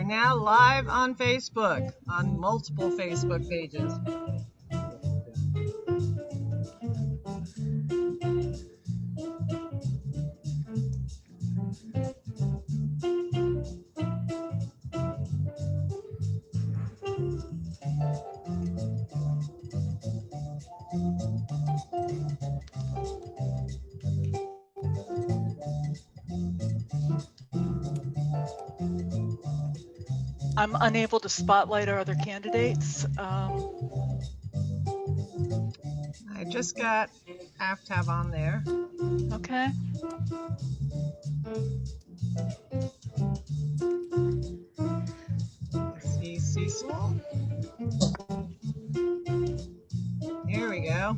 now live on Facebook, on multiple Facebook pages. I'm unable to spotlight our other candidates. I just got AFTAB on there. Okay. I see Cecil. Here we go.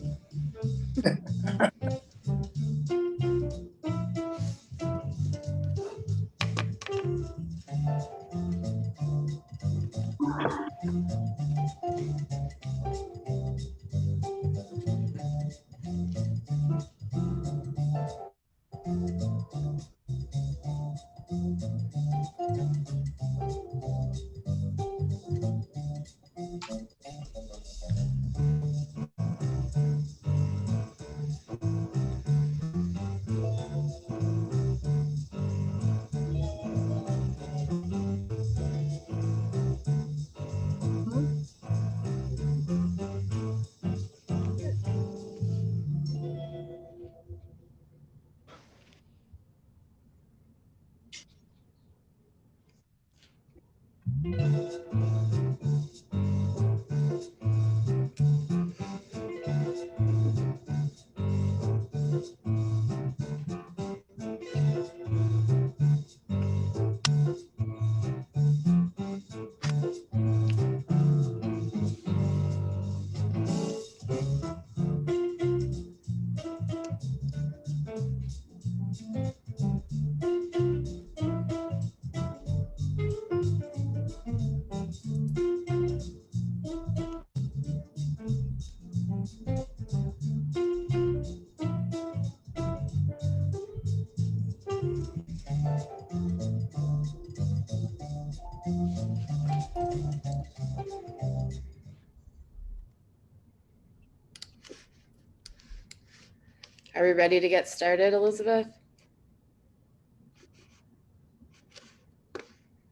Are we ready to get started, Elizabeth?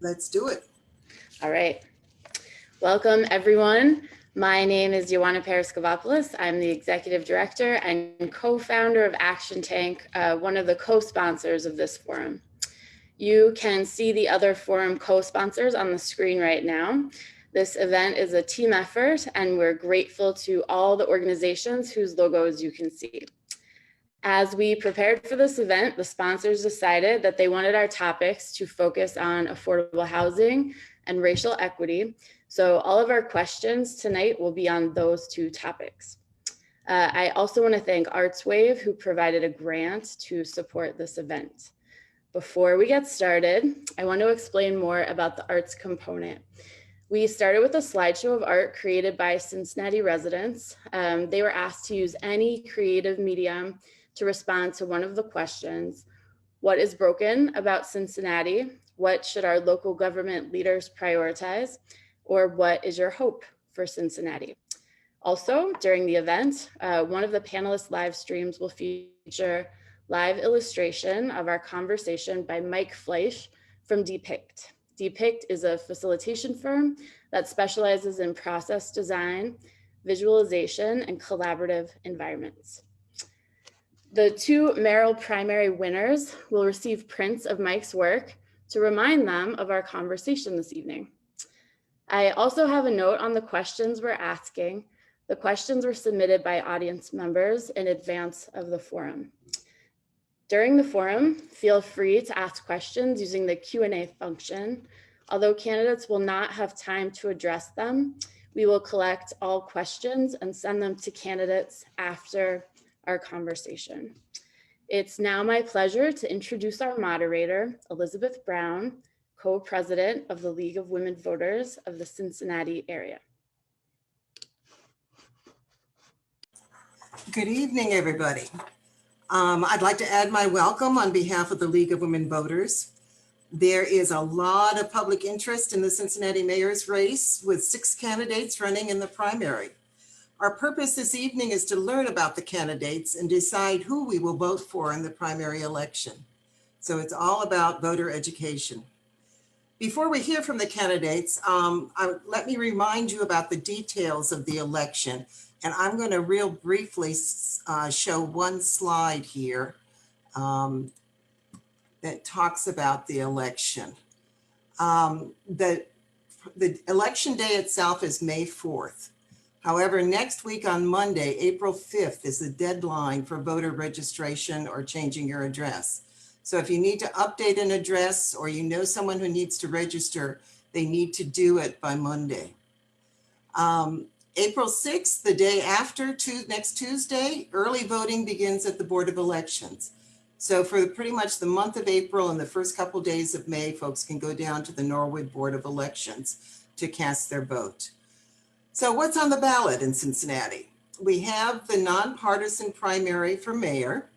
Let's do it. All right. Welcome, everyone. My name is Ioana Paraskevopoulos. I'm the Executive Director and co-founder of Action Tank, one of the co-sponsors of this forum. You can see the other forum co-sponsors on the screen right now. This event is a team effort, and we're grateful to all the organizations whose logos you can see. As we prepared for this event, the sponsors decided that they wanted our topics to focus on affordable housing and racial equity. So all of our questions tonight will be on those two topics. I also want to thank ArtsWave, who provided a grant to support this event. Before we get started, I want to explain more about the arts component. We started with a slideshow of art created by Cincinnati residents. They were asked to use any creative medium to respond to one of the questions: what is broken about Cincinnati? What should our local government leaders prioritize? Or what is your hope for Cincinnati? Also, during the event, one of the panelists' live streams will feature live illustration of our conversation by Mike Fleisch from Depict. Depict is a facilitation firm that specializes in process design, visualization, and collaborative environments. The two Mayoral primary winners will receive prints of Mike's work to remind them of our conversation this evening. I also have a note on the questions we're asking. The questions were submitted by audience members in advance of the forum. During the forum, feel free to ask questions using the Q&A function. Although candidates will not have time to address them, we will collect all questions and send them to candidates after our conversation. It's now my pleasure to introduce our moderator, Elizabeth Brown, co-president of the League of Women Voters of the Cincinnati area. Good evening, everybody. I'd like to add my welcome on behalf of the League of Women Voters. There is a lot of public interest in the Cincinnati mayor's race with 6 candidates running in the primary. Our purpose this evening is to learn about the candidates and decide who we will vote for in the primary election. So it's all about voter education. Before we hear from the candidates, let me remind you about the details of the election. And I'm going to real briefly show one slide here that talks about the election. The election day itself is May 4th. However, next week on Monday, April 5th, is the deadline for voter registration or changing your address. So if you need to update an address or you know someone who needs to register, they need to do it by Monday. April 6th, the day after, next Tuesday, early voting begins at the Board of Elections. So for pretty much the month of April and the first couple days of May, folks can go down to the Norwood Board of Elections to cast their vote. So what's on the ballot in Cincinnati? We have the nonpartisan primary for mayor.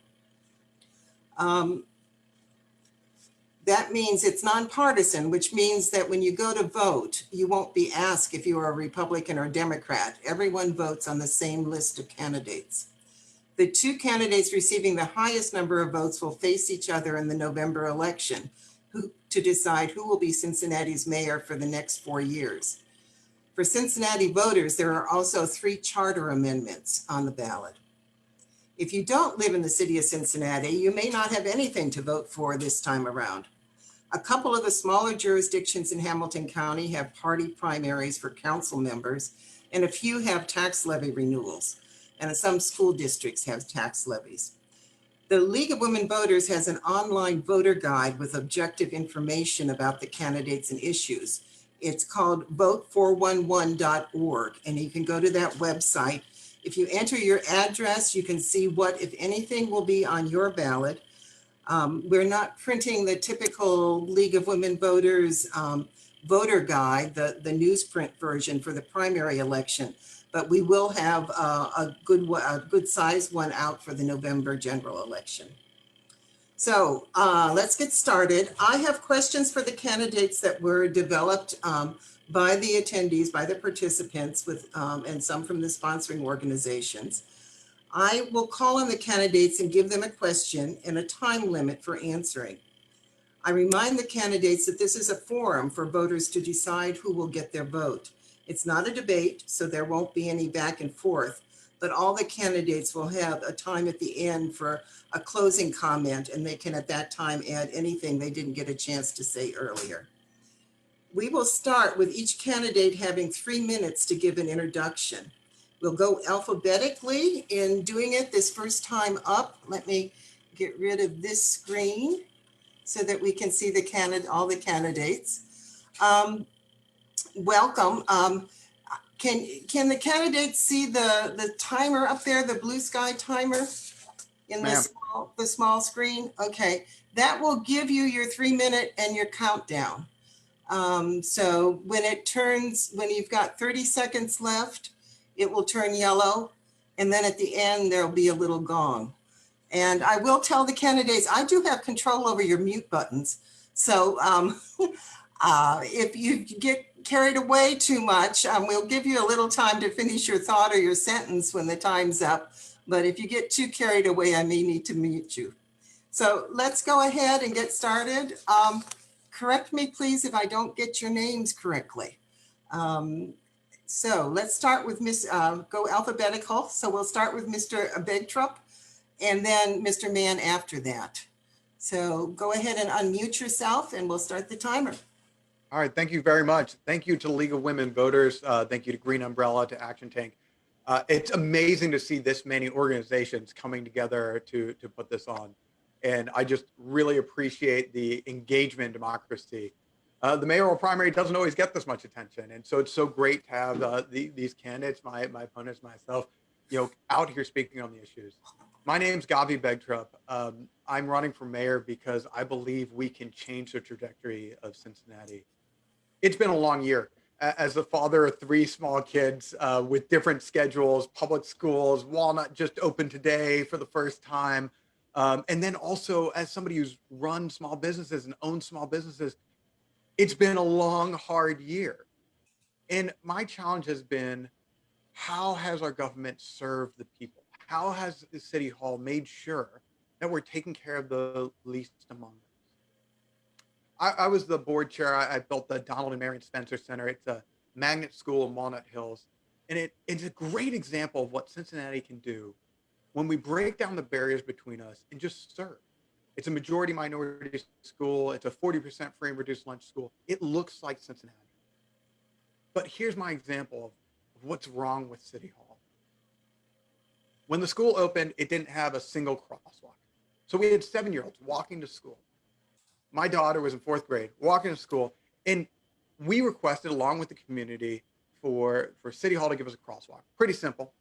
That means it's nonpartisan, which means that when you go to vote, you won't be asked if you are a Republican or Democrat. Everyone votes on the same list of candidates. The 2 candidates receiving the highest number of votes will face each other in the November election to decide who will be Cincinnati's mayor for the next 4 years. For Cincinnati voters, there are also 3 charter amendments on the ballot. If you don't live in the city of Cincinnati, you may not have anything to vote for this time around. A couple of the smaller jurisdictions in Hamilton County have party primaries for council members, and a few have tax levy renewals, and some school districts have tax levies. The League of Women Voters has an online voter guide with objective information about the candidates and issues. It's called vote411.org, and you can go to that website. If you enter your address, you can see what, if anything, will be on your ballot. We're not printing the typical League of Women Voters voter guide, the newsprint version for the primary election, but we will have a good size one out for the November general election. So let's get started. I have questions for the candidates that were developed by the attendees, by the participants, and some from the sponsoring organizations. I will call on the candidates and give them a question and a time limit for answering. I remind the candidates that this is a forum for voters to decide who will get their vote. It's not a debate, so there won't be any back and forth, but all the candidates will have a time at the end for a closing comment, and they can at that time add anything they didn't get a chance to say earlier. We will start with each candidate having 3 minutes to give an introduction. We'll go alphabetically in doing it this first time up. Let me get rid of this screen so that we can see all the candidates. Welcome. Can the candidates see the timer up there, the blue sky timer in the small screen? Okay, that will give you your 3 minute and your countdown. So when you've got 30 seconds left, it will turn yellow. And then at the end, there'll be a little gong. And I will tell the candidates, I do have control over your mute buttons. So if you get carried away too much, we'll give you a little time to finish your thought or your sentence when the time's up. But if you get too carried away, I may need to mute you. So let's go ahead and get started. Correct me, please, if I don't get your names correctly. So let's start with go alphabetical. So we'll start with Mr. Begtrup and then Mr. Mann after that. So go ahead and unmute yourself and we'll start the timer. All right, thank you very much. Thank you to League of Women Voters. Thank you to Green Umbrella, to Action Tank. It's amazing to see this many organizations coming together to put this on. And I just really appreciate the engagement democracy. The mayoral primary doesn't always get this much attention. And so it's so great to have these candidates, my opponents, myself, out here speaking on the issues. My name's Gavi Begtrup. I'm running for mayor because I believe we can change the trajectory of Cincinnati. It's been a long year. As the father of 3 small kids with different schedules, public schools, Walnut just opened today for the first time. And then also as somebody who's run small businesses and owns small businesses, it's been a long, hard year. And my challenge has been, how has our government served the people? How has the City Hall made sure that we're taking care of the least among us? I was the board chair. I built the Donald and Marion Spencer Center. It's a magnet school in Walnut Hills. And it's a great example of what Cincinnati can do when we break down the barriers between us and just serve. It's a majority minority school. It's a 40% free and reduced lunch school. It looks like Cincinnati. But here's my example of what's wrong with City Hall. When the school opened, it didn't have a single crosswalk. So we had 7-year-olds walking to school. My daughter was in 4th grade, walking to school, and we requested, along with the community, for City Hall to give us a crosswalk. Pretty simple.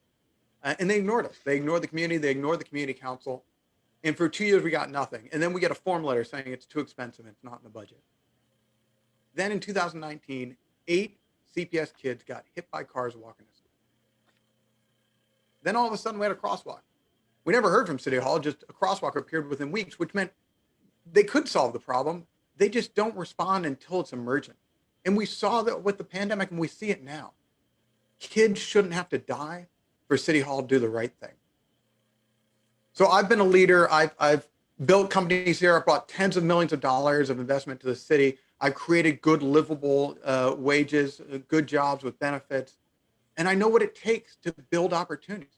And they ignored us. They ignored the community. They ignored the community council. And for 2 years, we got nothing. And then we get a form letter saying it's too expensive and it's not in the budget. Then in 2019, 8 CPS kids got hit by cars walking to school. Then all of a sudden, we had a crosswalk. We never heard from City Hall. Just a crosswalk appeared within weeks, which meant they could solve the problem. They just don't respond until it's emergent. And we saw that with the pandemic, and we see it now. Kids shouldn't have to die for City Hall to do the right thing. So I've been a leader. I've built companies here. I've brought tens of millions of dollars of investment to the city. I've created good, livable wages, good jobs with benefits. And I know what it takes to build opportunities.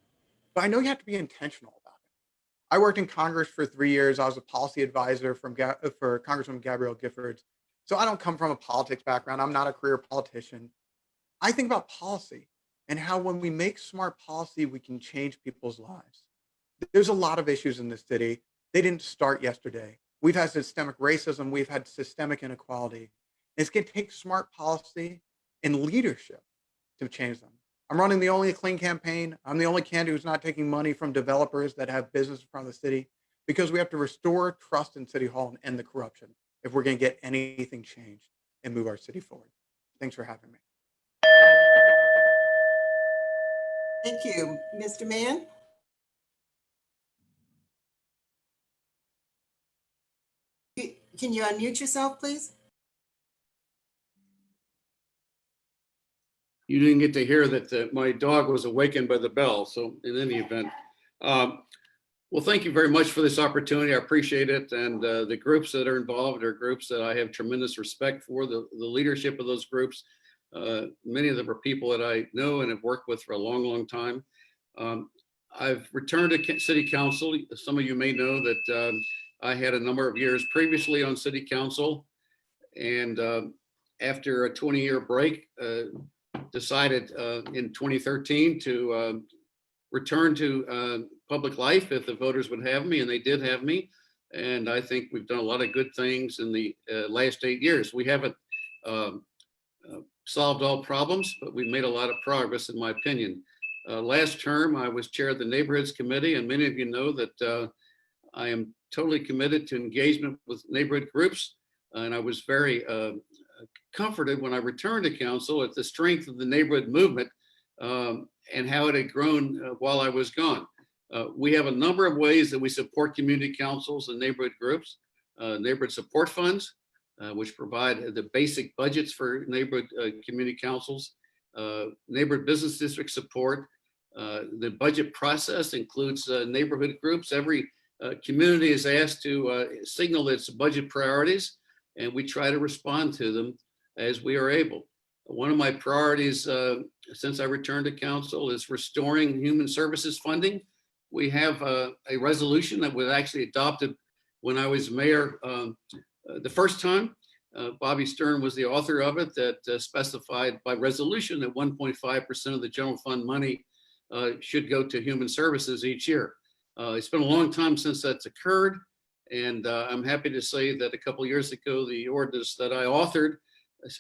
But I know you have to be intentional about it. I worked in Congress for 3 years. I was a policy advisor for Congresswoman Gabrielle Giffords. So I don't come from a politics background. I'm not a career politician. I think about policy and how when we make smart policy, we can change people's lives. There's a lot of issues in this city. They didn't start yesterday. We've had systemic racism. We've had systemic inequality. It's going to take smart policy and leadership to change them. I'm running the Only Clean campaign. I'm the only candidate who's not taking money from developers that have business in front of the city, because we have to restore trust in City Hall and end the corruption if we're going to get anything changed and move our city forward. Thanks for having me. Thank you. Mr. Mann? Can you unmute yourself, please? You didn't get to hear that my dog was awakened by the bell. So in any event, well, thank you very much for this opportunity. I appreciate it. And the groups that are involved are groups that I have tremendous respect for, the leadership of those groups. Many of them are people that I know and have worked with for a long, long time. I've returned to City Council. Some of you may know that I had a number of years previously on City Council. And after a 20-year break, decided in 2013 to return to public life if the voters would have me, and they did have me. And I think we've done a lot of good things in the last 8 years. We haven't solved all problems, but we've made a lot of progress, in my opinion. Last term, I was chair of the Neighborhoods Committee, and many of you know that I am totally committed to engagement with neighborhood groups. And I was very comforted when I returned to council at the strength of the neighborhood movement and how it had grown while I was gone. We have a number of ways that we support community councils and neighborhood groups, neighborhood support funds, which provide the basic budgets for neighborhood community councils, neighborhood business district support. The budget process includes neighborhood groups. Every community is asked to signal its budget priorities, and we try to respond to them as we are able. One of my priorities since I returned to council is restoring human services funding. We have a resolution that was actually adopted when I was mayor the first time. Bobby Stern was the author of it, that specified by resolution that 1.5% of the general fund money should go to human services each year. It's been a long time since that's occurred. And I'm happy to say that a couple of years ago, the ordinance that I authored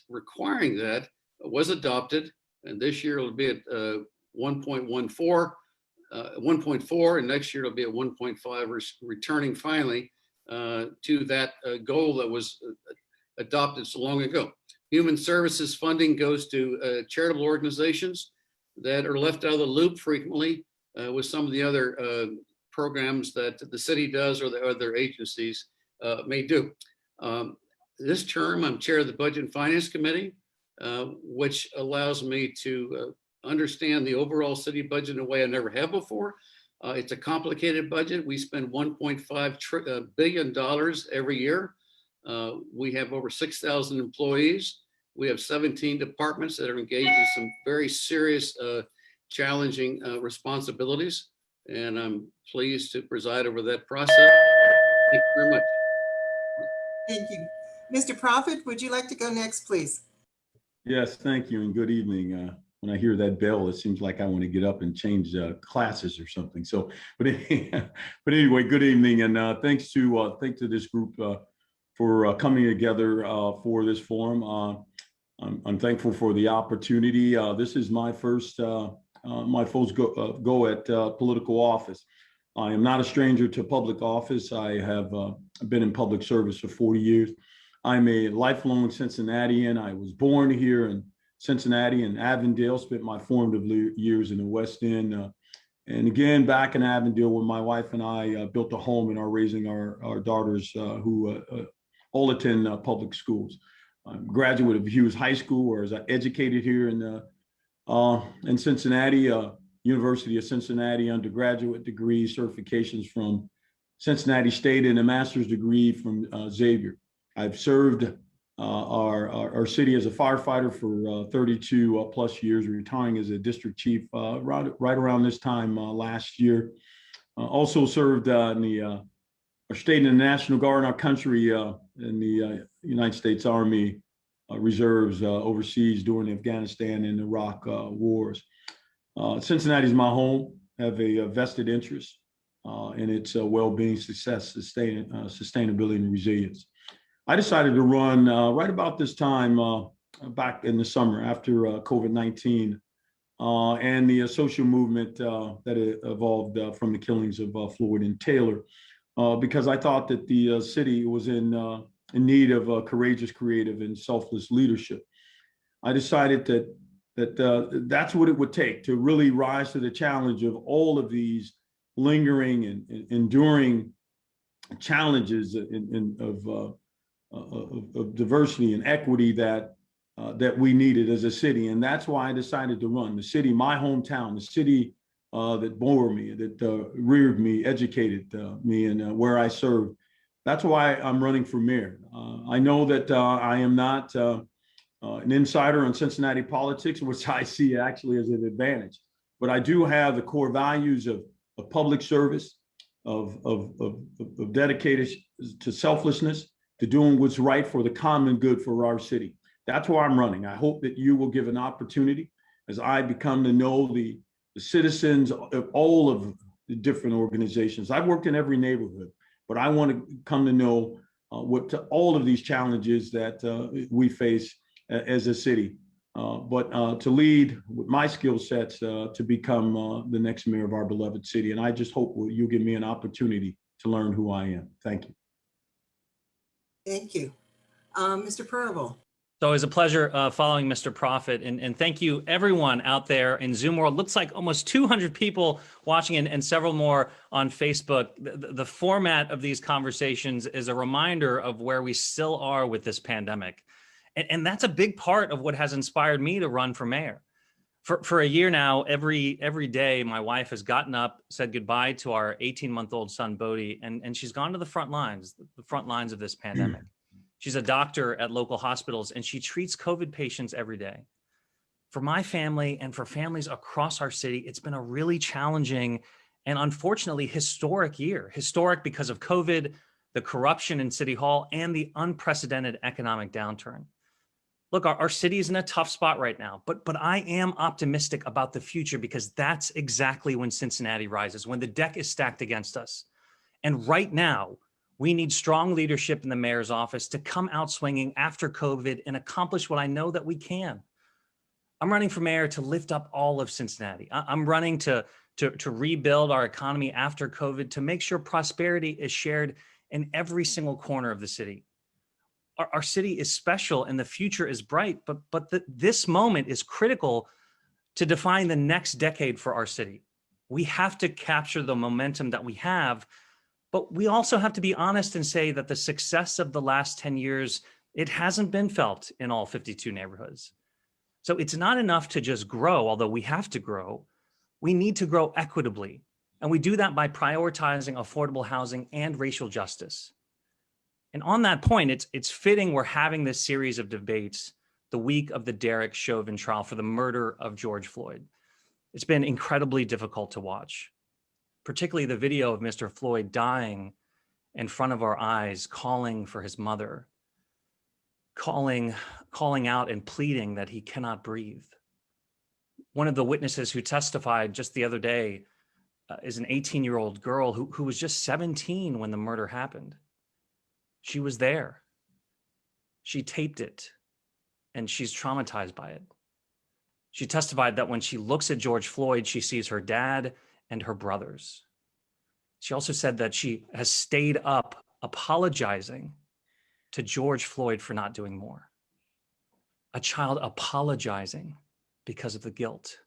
requiring that was adopted. And this year it'll be at 1.14, 1.4, and next year it'll be at 1.5, returning finally to that goal that was adopted so long ago. Human services funding goes to charitable organizations that are left out of the loop frequently with some of the other programs that the city does or the other agencies may do. This term, I'm chair of the Budget and Finance Committee, which allows me to understand the overall city budget in a way I never have before. It's a complicated budget. We spend $1.5 billion every year. We have over 6,000 employees. We have 17 departments that are engaged in some very serious, challenging responsibilities. And I'm pleased to preside over that process. Thank you very much. Thank you. Mr. Prophet, would you like to go next, please? Yes, thank you and good evening. When I hear that bell, it seems like I want to get up and change classes or something. So, but anyway, good evening, and thanks to this group for coming together for this forum. I'm thankful for the opportunity. This is my first go at political office. I am not a stranger to public office. I have been in public service for 40 years. I'm a lifelong Cincinnatian. I was born here in Cincinnati and Avondale, spent my formative years in the West End. And again, back in Avondale, where my wife and I built a home and are raising our daughters who all attend public schools. I'm a graduate of Hughes High School, where I was educated here in Cincinnati, University of Cincinnati, undergraduate degree certifications from Cincinnati State and a master's degree from Xavier. I've served our city as a firefighter for 32 plus years, retiring as a district chief right around this time last year. Also served in our state and the National Guard in our country in the United States Army Reserves overseas during the Afghanistan and Iraq wars. Cincinnati is my home. I have a vested interest in its well-being, success, sustainability, and resilience. I decided to run right about this time back in the summer after COVID-19 and the social movement that evolved from the killings of Floyd and Taylor, because I thought that the city was in need of courageous, creative, and selfless leadership. I decided that that's what it would take to really rise to the challenge of all of these lingering and enduring challenges of diversity and equity that we needed as a city. And that's why I decided to run. The city, my hometown, the city that bore me, that reared me, educated me, and where I served. That's why I'm running for mayor. I know that I am not an insider on Cincinnati politics, which I see actually as an advantage. But I do have the core values of public service, of dedicated to selflessness, to doing what's right for the common good for our city. That's why I'm running. I hope that you will give an opportunity as I become to know the citizens of all of the different organizations. I've worked in every neighborhood, but I want to come to know all of these challenges that we face as a city. But to lead with my skill sets to become the next mayor of our beloved city. And I just hope you'll give me an opportunity to learn who I am. Thank you. Thank you. Mr. Purvel. So it was a pleasure following Mr. Prophet, and thank you everyone out there in Zoom world. Looks like almost 200 people watching and several more on Facebook. The format of these conversations is a reminder of where we still are with this pandemic. And that's a big part of what has inspired me to run for mayor. For a year now, every day, my wife has gotten up, said goodbye to our 18-month-old son, Bodhi, and she's gone to the front lines of this pandemic. She's a doctor at local hospitals, and she treats COVID patients every day. For my family and for families across our city, it's been a really challenging and unfortunately historic year. Historic because of COVID, the corruption in City Hall, and the unprecedented economic downturn. Look, our city is in a tough spot right now, but I am optimistic about the future because that's exactly when Cincinnati rises, when the deck is stacked against us. And right now, we need strong leadership in the mayor's office to come out swinging after COVID and accomplish what I know that we can. I'm running for mayor to lift up all of Cincinnati. I'm running to rebuild our economy after COVID, to make sure prosperity is shared in every single corner of the city. Our city is special and the future is bright, but this moment is critical to define the next decade for our city. We have to capture the momentum that we have, but we also have to be honest and say that the success of the last 10 years, it hasn't been felt in all 52 neighborhoods. So it's not enough to just grow, although we have to grow. We need to grow equitably. And we do that by prioritizing affordable housing and racial justice. And on that point, it's fitting we're having this series of debates the week of the Derek Chauvin trial for the murder of George Floyd. It's been incredibly difficult to watch, particularly the video of Mr. Floyd dying in front of our eyes, calling for his mother, calling out and pleading that he cannot breathe. One of the witnesses who testified just the other day is an 18-year-old girl who was just 17 when the murder happened. She was there. She taped it, and she's traumatized by it. She testified that when she looks at George Floyd, she sees her dad and her brothers. She also said that she has stayed up apologizing to George Floyd for not doing more. A child apologizing because of the guilt.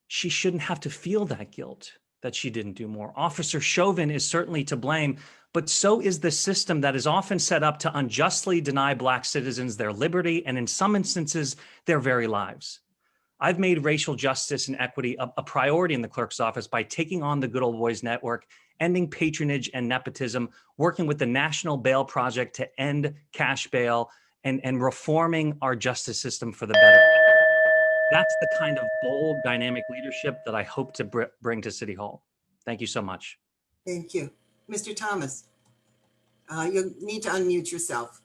She shouldn't have to feel that guilt that she didn't do more. Officer Chauvin is certainly to blame, but so is the system that is often set up to unjustly deny Black citizens their liberty and in some instances, their very lives. I've made racial justice and equity a priority in the clerk's office by taking on the Good Old Boys Network, ending patronage and nepotism, working with the National Bail Project to end cash bail, and reforming our justice system for the better. That's the kind of bold, dynamic leadership that I hope to bring to City Hall. Thank you so much. Thank you. Mr. Thomas, you'll need to unmute yourself.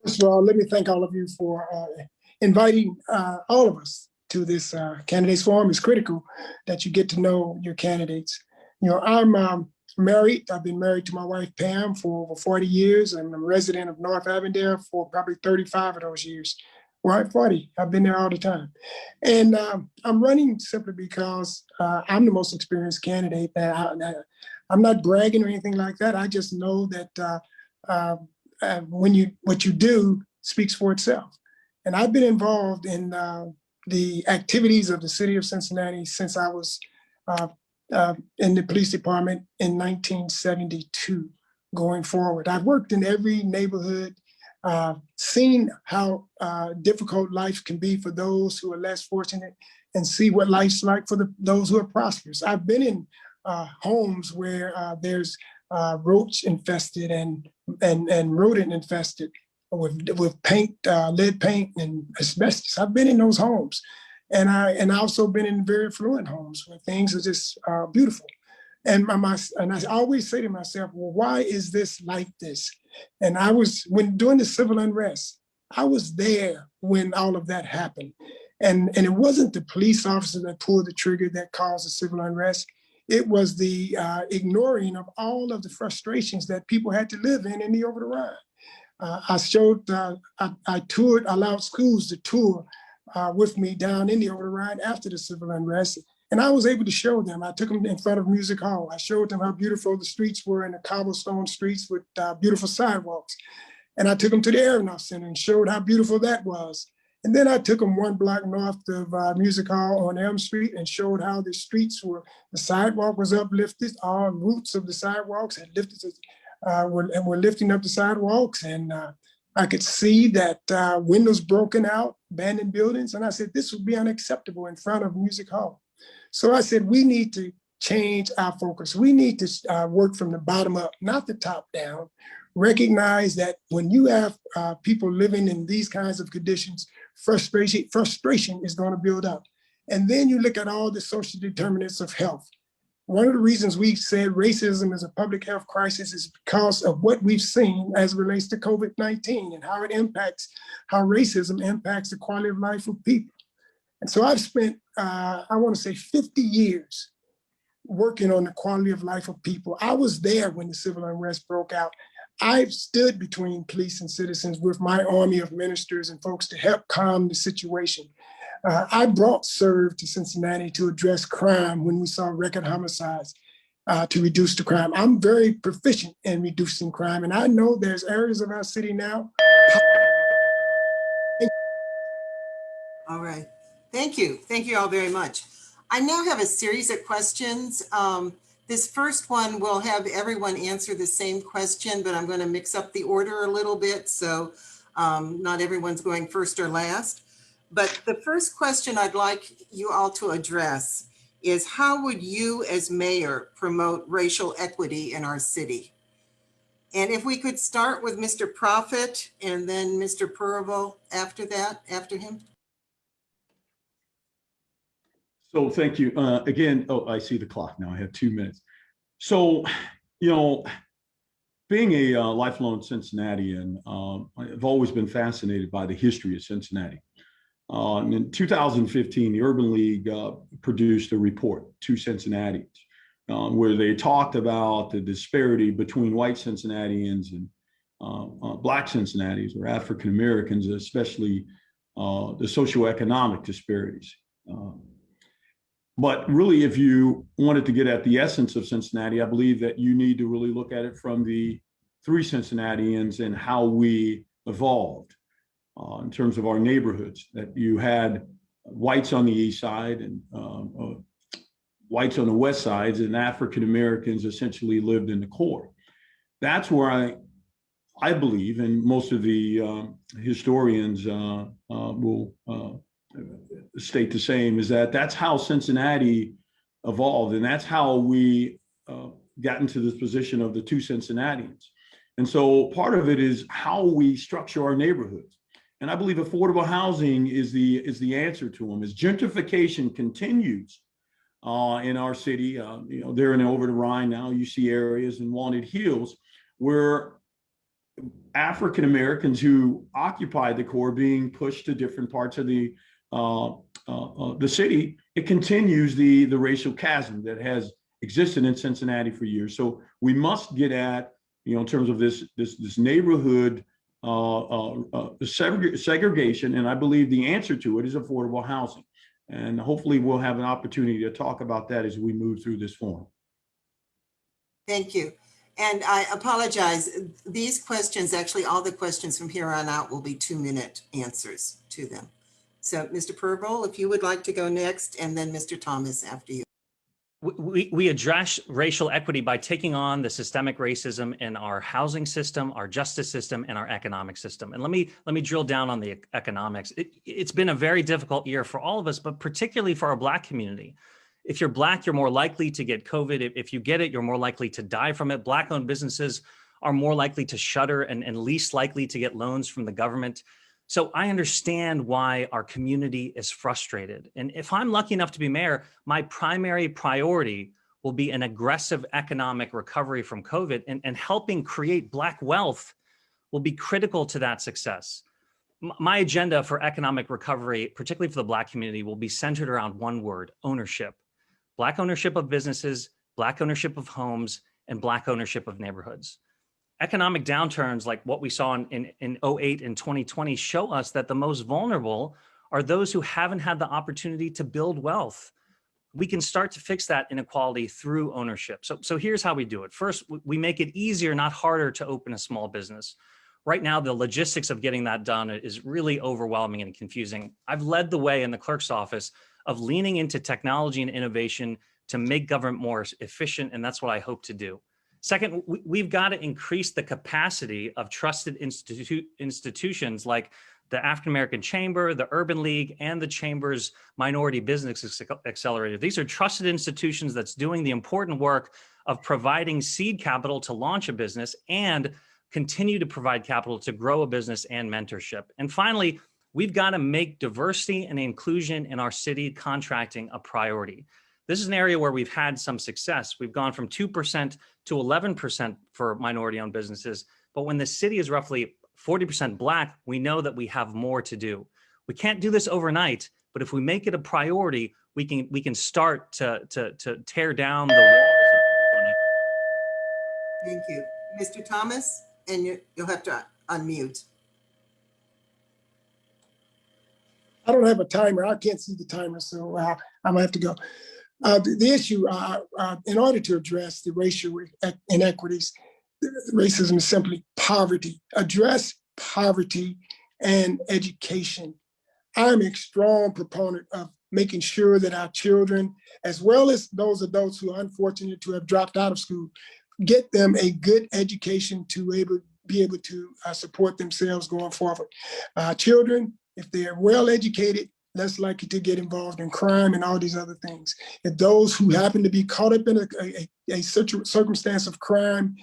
First of all, let me thank all of you for inviting all of us to this candidates forum. It's critical that you get to know your candidates. You know, I'm married. I've been married to my wife, Pam, for over 40 years. I'm a resident of North Avondale for probably 35 of those years. Well, 40. I've been there all the time. And I'm running simply because I'm the most experienced candidate. I'm not bragging or anything like that. I just know that what you do speaks for itself. And I've been involved in the activities of the city of Cincinnati since I was in the police department in 1972 going forward. I've worked in every neighborhood, seen how difficult life can be for those who are less fortunate and see what life's like for those who are prosperous. I've been in homes where there's roach infested and rodent infested with paint, lead paint and asbestos. I've been in those homes. And I also been in very affluent homes where things are just beautiful. And I always say to myself, well, why is this like this? And when doing the civil unrest, I was there when all of that happened. And it wasn't the police officer that pulled the trigger that caused the civil unrest. It was the ignoring of all of the frustrations that people had to live in the over the Rhine. I toured, allowed schools to tour with me down in the over the Rhine after the civil unrest. And I was able to show them. I took them in front of Music Hall. I showed them how beautiful the streets were in the cobblestone streets with beautiful sidewalks. And I took them to the Aeronaut Center and showed how beautiful that was. And then I took them one block north of Music Hall on Elm Street and showed how the the sidewalk was uplifted. All roots of the sidewalks had lifted, were lifting up the sidewalks. And I could see that windows broken out, abandoned buildings. And I said, this would be unacceptable in front of Music Hall. So I said, we need to change our focus. We need to work from the bottom up, not the top down. Recognize that when you have people living in these kinds of conditions, frustration is going to build up. And then you look at all the social determinants of health. One of the reasons we said racism is a public health crisis is because of what we've seen as it relates to COVID-19 and how how racism impacts the quality of life of people. And so I've spent, I want to say 50 years working on the quality of life of people. I was there when the civil unrest broke out. I've stood between police and citizens with my army of ministers and folks to help calm the situation. I brought SERV to Cincinnati to address crime when we saw record homicides to reduce the crime. I'm very proficient in reducing crime, and I know there's areas of our city now. All right. Thank you. Thank you all very much. I now have a series of questions. This first one will have everyone answer the same question, but I'm going to mix up the order a little bit. So not everyone's going first or last. But the first question I'd like you all to address is, how would you as mayor promote racial equity in our city? And if we could start with Mr. Prophet and then Mr. Purvo after that, after him. So thank you. Again, oh, I see the clock now. I have 2 minutes. So, you know, being a lifelong Cincinnatian, I've always been fascinated by the history of Cincinnati. In 2015, the Urban League produced a report to Cincinnatians where they talked about the disparity between white Cincinnatians and Black Cincinnatians or African Americans, especially the socioeconomic disparities. But really, if you wanted to get at the essence of Cincinnati, I believe that you need to really look at it from the three Cincinnatians and how we evolved in terms of our neighborhoods, that you had whites on the east side and whites on the west sides, and African Americans essentially lived in the core. That's where I believe, and most of the historians will state the same, is that that's how Cincinnati evolved, and that's how we got into this position of the two Cincinnatians. And so part of it is how we structure our neighborhoods. And I believe affordable housing is the answer to them. As gentrification continues in our city, you know, there and over the Rhine now, you see areas in Walnut Hills where African Americans who occupy the core being pushed to different parts of the city. It continues the racial chasm that has existed in Cincinnati for years. So we must get at, you know, in terms of this neighborhood segregation, and I believe the answer to it is affordable housing. And hopefully we'll have an opportunity to talk about that as we move through this forum. Thank you. And I apologize. These questions, actually all the questions from here on out will be 2-minute answers to them. So Mr. Purvo, if you would like to go next, and then Mr. Thomas after you. We address racial equity by taking on the systemic racism in our housing system, our justice system, and our economic system. And let me drill down on the economics. It's been a very difficult year for all of us, but particularly for our Black community. If you're Black, you're more likely to get COVID. If you get it, you're more likely to die from it. Black-owned businesses are more likely to shutter and least likely to get loans from the government. So I understand why our community is frustrated. And if I'm lucky enough to be mayor, my primary priority will be an aggressive economic recovery from COVID, and helping create Black wealth will be critical to that success. My agenda for economic recovery, particularly for the Black community, will be centered around one word: ownership. Black ownership of businesses, Black ownership of homes, and Black ownership of neighborhoods. Economic downturns like what we saw in 08 and 2020 show us that the most vulnerable are those who haven't had the opportunity to build wealth. We can start to fix that inequality through ownership. So here's how we do it. First, we make it easier, not harder, to open a small business. Right now, the logistics of getting that done is really overwhelming and confusing. I've led the way in the clerk's office of leaning into technology and innovation to make government more efficient, and that's what I hope to do. Second, we've got to increase the capacity of trusted institutions like the African American Chamber, the Urban League, and the Chamber's Minority Business Accelerator. These are trusted institutions that's doing the important work of providing seed capital to launch a business and continue to provide capital to grow a business and mentorship. And finally, we've got to make diversity and inclusion in our city contracting a priority. This is an area where we've had some success. We've gone from 2% to 11% for minority-owned businesses. But when the city is roughly 40% Black, we know that we have more to do. We can't do this overnight, but if we make it a priority, we can start to tear down the walls. Thank you. Mr. Thomas, and you'll have to unmute. I don't have a timer. I can't see the timer, so I'm gonna have to go. The issue, in order to address the racial inequities, racism is simply poverty. Address poverty and education. I'm a strong proponent of making sure that our children, as well as those adults who are unfortunate to have dropped out of school, get them a good education to be able to support themselves going forward. Children, if they're well educated, less likely to get involved in crime and all these other things. If those who happen to be caught up in a circumstance of crime,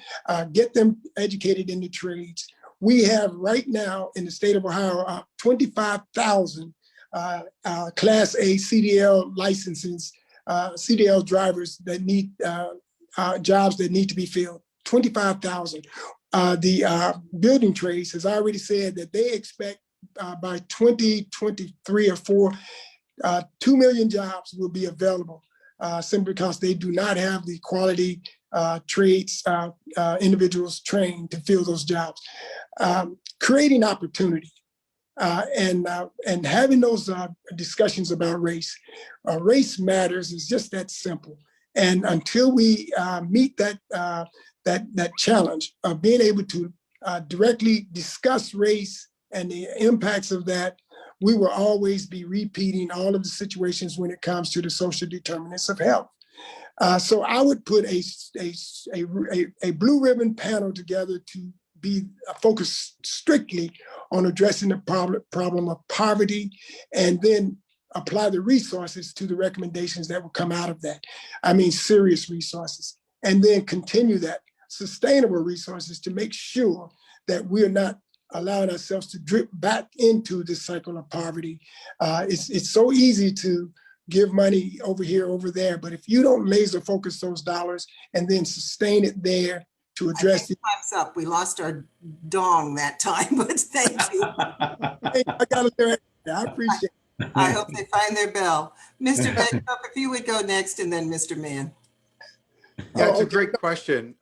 get them educated in the trades. We have right now in the state of Ohio 25,000 Class A CDL licenses, CDL drivers that need jobs that need to be filled. 25,000. The building trades has already said that they expect by 2023 or 4, 2 million jobs will be available simply because they do not have the quality trades individuals trained to fill those jobs. Creating opportunity and having those discussions about race. Race matters is just that simple. And until we meet that challenge of being able to directly discuss race and the impacts of that, we will always be repeating all of the situations when it comes to the social determinants of health. So I would put a blue ribbon panel together to be focused strictly on addressing the problem of poverty, and then apply the resources to the recommendations that will come out of that. I mean, serious resources, and then continue that sustainable resources to make sure that we're not allowing ourselves to drip back into this cycle of poverty. It's so easy to give money over here, over there, but if you don't laser focus those dollars and then sustain it there to address it. Time's up. We lost our dong that time, but thank you. I gotta do it. I appreciate it. I hope they find their bell. Mr. Bedcock, if you would go next, and then Mr. Mann. Yeah, it's a great question.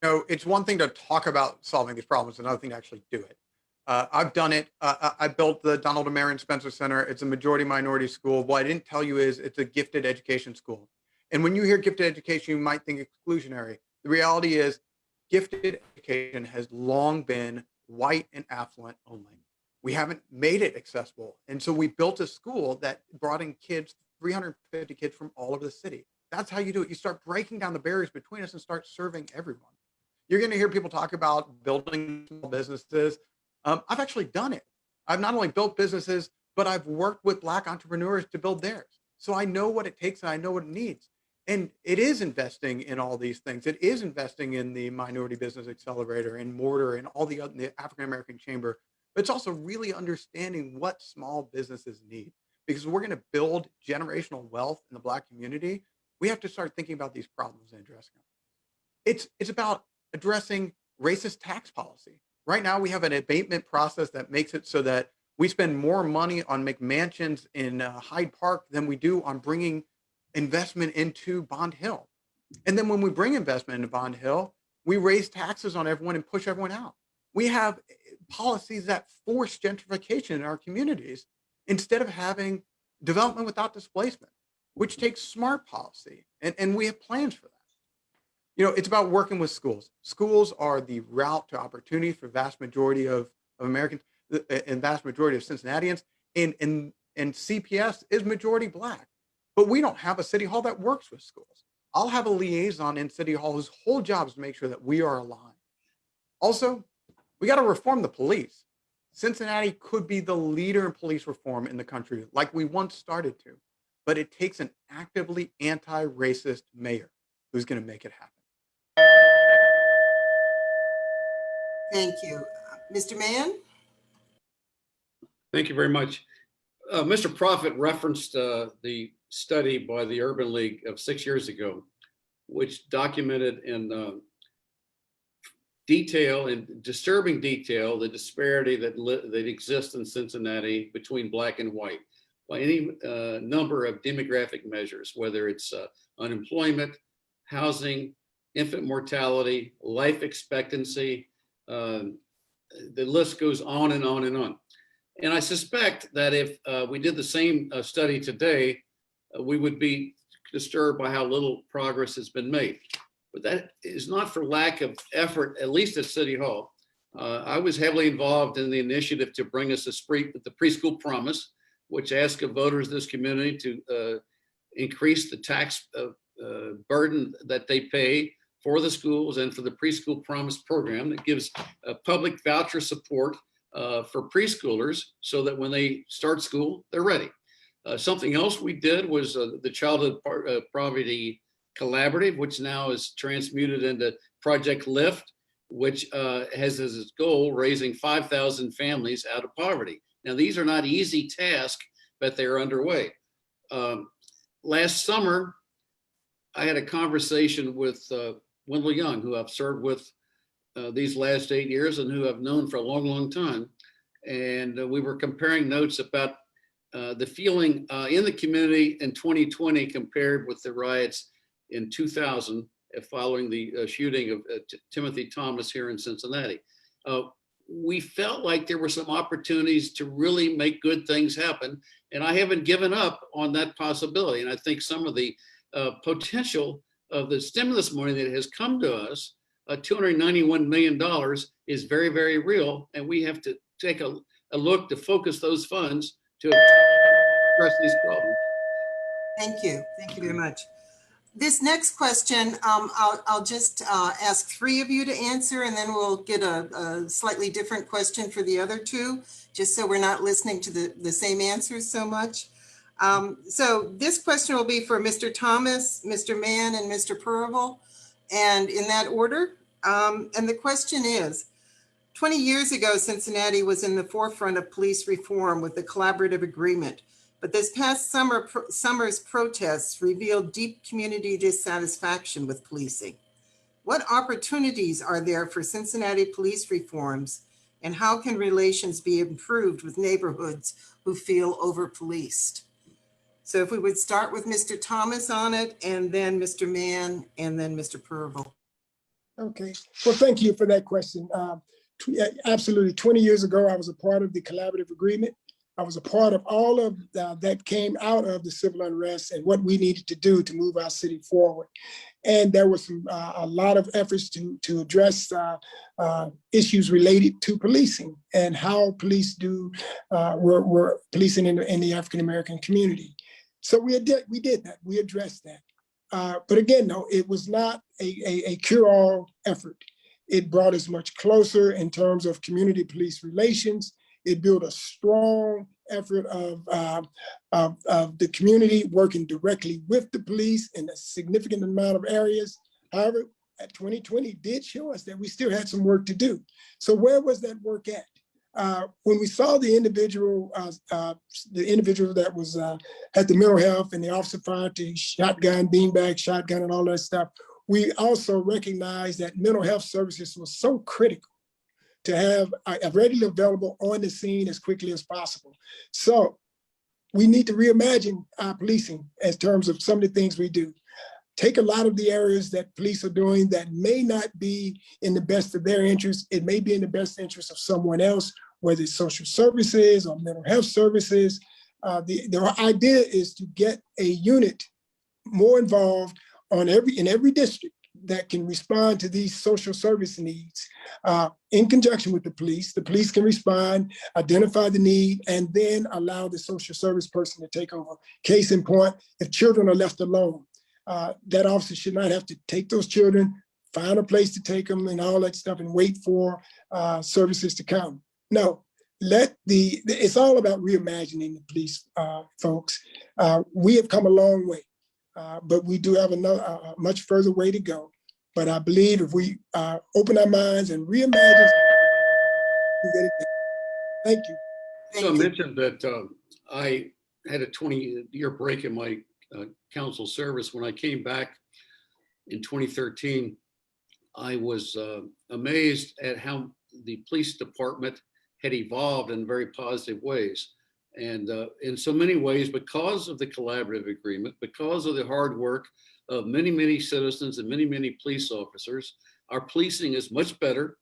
It's one thing to talk about solving these problems, another thing to actually do it. I've done it. I built the Donald and Marion Spencer Center. It's a majority minority school. What I didn't tell you is it's a gifted education school. And when you hear gifted education, you might think exclusionary. The reality is gifted education has long been white and affluent only. We haven't made it accessible. And so we built a school that brought in kids, 350 kids from all over the city. That's how you do it. You start breaking down the barriers between us and start serving everyone. You're going to hear people talk about building small businesses. I've actually done it. I've not only built businesses, but I've worked with Black entrepreneurs to build theirs. So I know what it takes and I know what it needs. And it is investing in all these things. It is investing in the Minority Business Accelerator and Mortar and all the other, the African American Chamber. But it's also really understanding what small businesses need. Because we're going to build generational wealth in the Black community, we have to start thinking about these problems and addressing them. It's about addressing racist tax policy. Right now, we have an abatement process that makes it so that we spend more money on McMansions in Hyde Park than we do on bringing investment into Bond Hill. And then when we bring investment into Bond Hill, we raise taxes on everyone and push everyone out. We have policies that force gentrification in our communities instead of having development without displacement, which takes smart policy. And we have plans for that. It's about working with schools. Schools are the route to opportunity for vast majority of Americans and vast majority of Cincinnatians. And CPS is majority Black. But we don't have a city hall that works with schools. I'll have a liaison in city hall whose whole job is to make sure that we are aligned. Also, we got to reform the police. Cincinnati could be the leader in police reform in the country, like we once started to. But it takes an actively anti-racist mayor who's going to make it happen. Thank you. Mr. Mann? Thank you very much. Mr. Prophet referenced the study by the Urban League of 6 years ago, which documented in detail and disturbing detail the disparity that exists in Cincinnati between Black and white by any number of demographic measures, whether it's unemployment, housing, infant mortality, life expectancy. The list goes on and on and on. And I suspect that if we did the same study today, we would be disturbed by how little progress has been made. But that is not for lack of effort, at least at City Hall. I was heavily involved in the initiative to bring us the preschool promise, which asks of voters of this community to increase the tax burden that they pay for the schools and for the preschool promise program that gives public voucher support for preschoolers so that when they start school, they're ready. Something else we did was the Childhood Poverty Collaborative, which now is transmuted into Project Lift, which has as its goal raising 5,000 families out of poverty. Now, these are not easy tasks, but they're underway. Last summer, I had a conversation with Wendell Young, who I've served with these last 8 years and who I've known for a long, long time. And we were comparing notes about the feeling in the community in 2020 compared with the riots in 2000 following the shooting of Timothy Thomas here in Cincinnati. We felt like there were some opportunities to really make good things happen. And I haven't given up on that possibility. And I think some of the potential of the stimulus money that has come to us, $291 million, is very, very real. And we have to take a look to focus those funds to address these problems. Thank you. Thank you very much. This next question, I'll just ask 3 of you to answer, and then we'll get a slightly different question for the other 2, just so we're not listening to the same answers so much. So this question will be for Mr. Thomas, Mr. Mann, and Mr. Purvill, and in that order. And the question is, 20 years ago, Cincinnati was in the forefront of police reform with the collaborative agreement. But this past summer's protests revealed deep community dissatisfaction with policing. What opportunities are there for Cincinnati police reforms, and how can relations be improved with neighborhoods who feel over-policed? So if we would start with Mr. Thomas on it, and then Mr. Mann, and then Mr. Purvill. Okay, well, thank you for that question. Absolutely, 20 years ago, I was a part of the collaborative agreement. I was a part of all of that came out of the civil unrest and what we needed to do to move our city forward. And there was a lot of efforts to address issues related to policing and how police were policing in the African-American community. So we did that, we addressed that. But again, no, it was not a cure-all effort. It brought us much closer in terms of community police relations. It built a strong effort of the community working directly with the police in a significant amount of areas. However, 2020 did show us that we still had some work to do. So where was that work at? When we saw the individual that was had the mental health and the officer fired the shotgun, beanbag shotgun, and all that stuff, we also recognized that mental health services was so critical to have readily available on the scene as quickly as possible. So we need to reimagine our policing in terms of some of the things we do. Take a lot of the areas that police are doing that may not be in the best of their interest. It may be in the best interest of someone else, whether it's social services or mental health services. The idea is to get a unit more involved in every district that can respond to these social service needs in conjunction with the police. The police can respond, identify the need, and then allow the social service person to take over. Case in point, if children are left alone, that officer should not have to take those children, find a place to take them and all that stuff and wait for services to come. No, it's all about reimagining the police, folks. We have come a long way. But we do have a much further way to go. But I believe if we open our minds and reimagine, we get it done. Thank you. So I mentioned that I had a 20-year break in my council service. When I came back in 2013, I was amazed at how the police department had evolved in very positive ways. And in so many ways, because of the collaborative agreement, because of the hard work of many, many citizens and many, many police officers, our policing is much better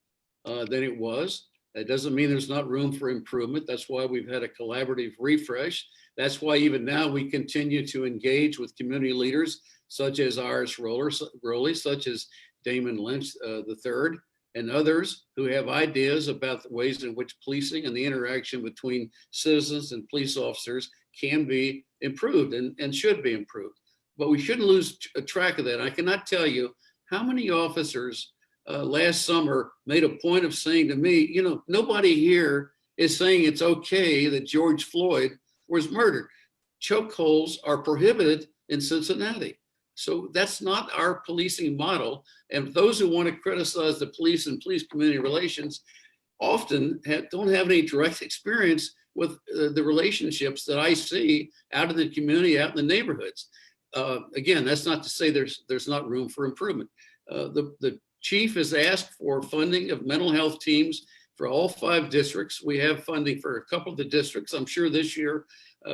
than it was. That doesn't mean there's not room for improvement. That's why we've had a collaborative refresh. That's why even now we continue to engage with community leaders such as Iris Rowley, such as Damon Lynch III, and others who have ideas about the ways in which policing and the interaction between citizens and police officers can be improved and should be improved. But we shouldn't lose track of that. I cannot tell you how many officers last summer made a point of saying to me, you know, nobody here is saying it's okay that George Floyd was murdered. Chokeholds are prohibited in Cincinnati. So that's not our policing model. And those who want to criticize the police and police community relations often don't have any direct experience with the relationships that I see out in the community, out in the neighborhoods. Again, that's not to say there's not room for improvement. The chief has asked for funding of mental health teams for all 5 districts. We have funding for a couple of the districts. I'm sure this year,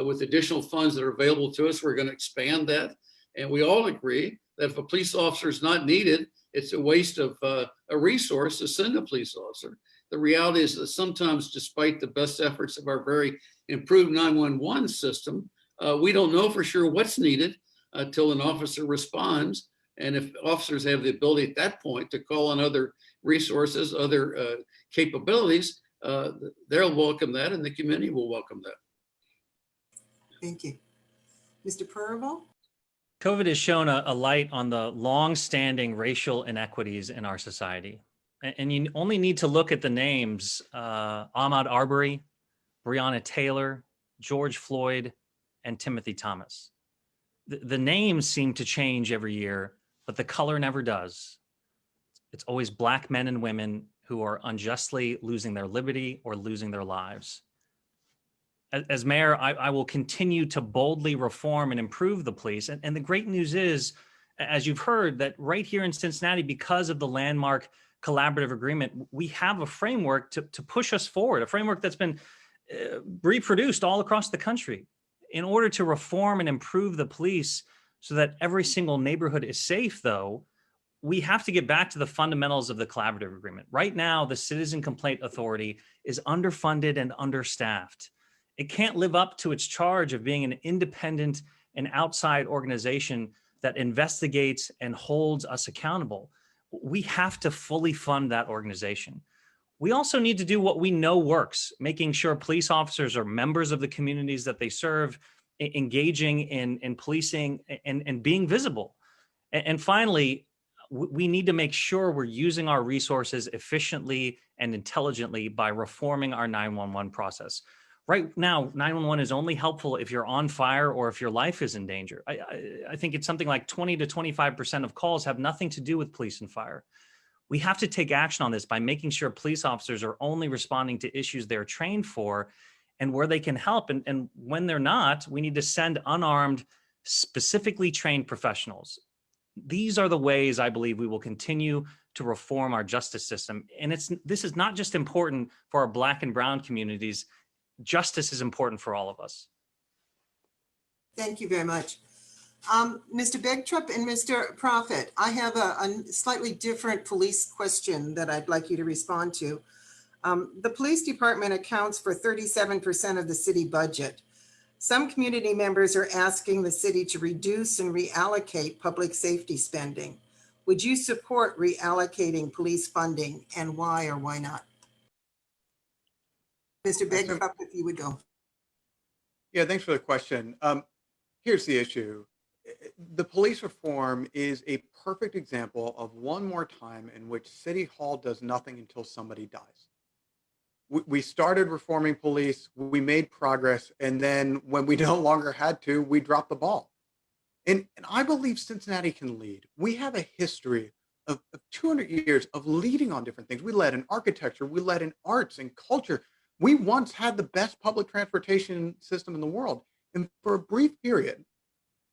with additional funds that are available to us, we're going to expand that. And we all agree that if a police officer is not needed, it's a waste of a resource to send a police officer. The reality is that sometimes, despite the best efforts of our very improved 911 system, we don't know for sure what's needed until an officer responds. And if officers have the ability at that point to call on other resources, other capabilities, they'll welcome that and the community will welcome that. Thank you. Mr. Purvo? COVID has shown a light on the long-standing racial inequities in our society. And you only need to look at the names, Ahmaud Arbery, Breonna Taylor, George Floyd, and Timothy Thomas. The names seem to change every year, but the color never does. It's always Black men and women who are unjustly losing their liberty or losing their lives. As mayor, I will continue to boldly reform and improve the police. And the great news is, as you've heard, that right here in Cincinnati, because of the landmark collaborative agreement, we have a framework to push us forward, a framework that's been reproduced all across the country in order to reform and improve the police so that every single neighborhood is safe. Though, we have to get back to the fundamentals of the collaborative agreement. Right now, the Citizen Complaint Authority is underfunded and understaffed. It can't live up to its charge of being an independent and outside organization that investigates and holds us accountable. We have to fully fund that organization. We also need to do what we know works, making sure police officers are members of the communities that they serve, engaging in policing and being visible. And finally, we need to make sure we're using our resources efficiently and intelligently by reforming our 911 process. Right now, 911 is only helpful if you're on fire or if your life is in danger. I think it's something like 20 to 25% of calls have nothing to do with police and fire. We have to take action on this by making sure police officers are only responding to issues they're trained for and where they can help. And when they're not, we need to send unarmed, specifically trained professionals. These are the ways I believe we will continue to reform our justice system. And this is not just important for our Black and brown communities. Justice is important for all of us. Thank you very much. Mr. Begtrup and Mr. Prophet, I have a slightly different police question that I'd like you to respond to. The police department accounts for 37% of the city budget. Some community members are asking the city to reduce and reallocate public safety spending. Would you support reallocating police funding, and why or why not? Mr. Begtrup, if you would go. Yeah, thanks for the question. Here's the issue. The police reform is a perfect example of one more time in which City Hall does nothing until somebody dies. We started reforming police, we made progress, and then when we no longer had to, we dropped the ball. And I believe Cincinnati can lead. We have a history of 200 years of leading on different things. We led in architecture, we led in arts and culture. We once had the best public transportation system in the world. And for a brief period,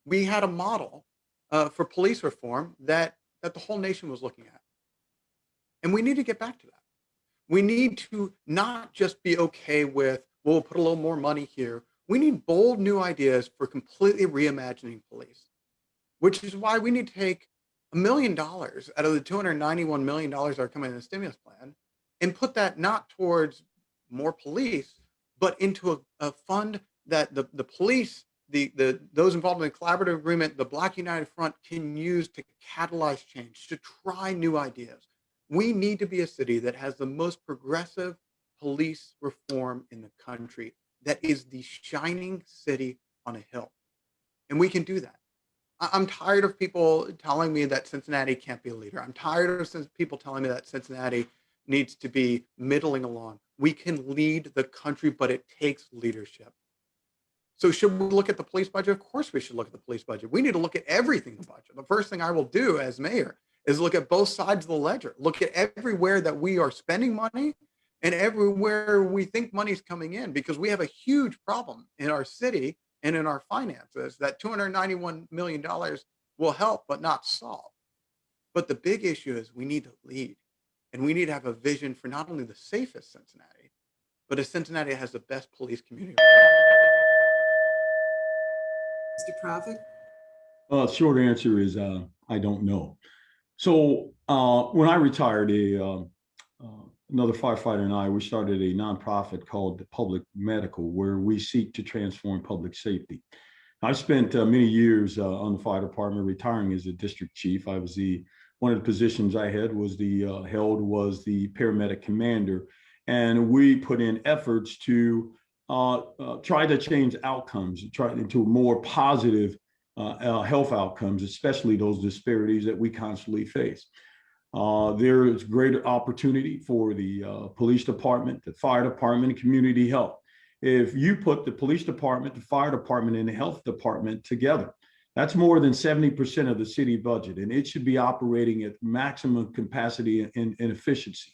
we had a model for police reform that the whole nation was looking at. And we need to get back to that. We need to not just be okay with, well, we'll put a little more money here. We need bold new ideas for completely reimagining police, which is why we need to take $1 million out of the $291 million that are coming in the stimulus plan and put that not towards more police, but into a fund that the police, those involved in the collaborative agreement, the Black United Front can use to catalyze change, to try new ideas. We need to be a city that has the most progressive police reform in the country, that is the shining city on a hill. And we can do that. I'm tired of people telling me that Cincinnati can't be a leader. I'm tired of people telling me that Cincinnati needs to be middling along. We can lead the country, but it takes leadership. So should we look at the police budget? Of course we should look at the police budget. We need to look at everything in the budget. The first thing I will do as mayor is look at both sides of the ledger, look at everywhere that we are spending money and everywhere we think money's coming in, because we have a huge problem in our city and in our finances that $291 million will help, but not solve. But the big issue is we need to lead, and we need to have a vision for not only the safest Cincinnati, but a Cincinnati that has the best police community. Mr. Prophet? Short answer is I don't know. So when I retired, another firefighter and I, we started a nonprofit called Public Medical, where we seek to transform public safety. I spent many years on the fire department, retiring as a district chief. I was one of the positions I had was the paramedic commander, and we put in efforts to try to change outcomes, try into more positive health outcomes, especially those disparities that we constantly face. There is greater opportunity for the police department, the fire department, and community health. If you put the police department, the fire department, and the health department together, that's more than 70% of the city budget, and it should be operating at maximum capacity and efficiency.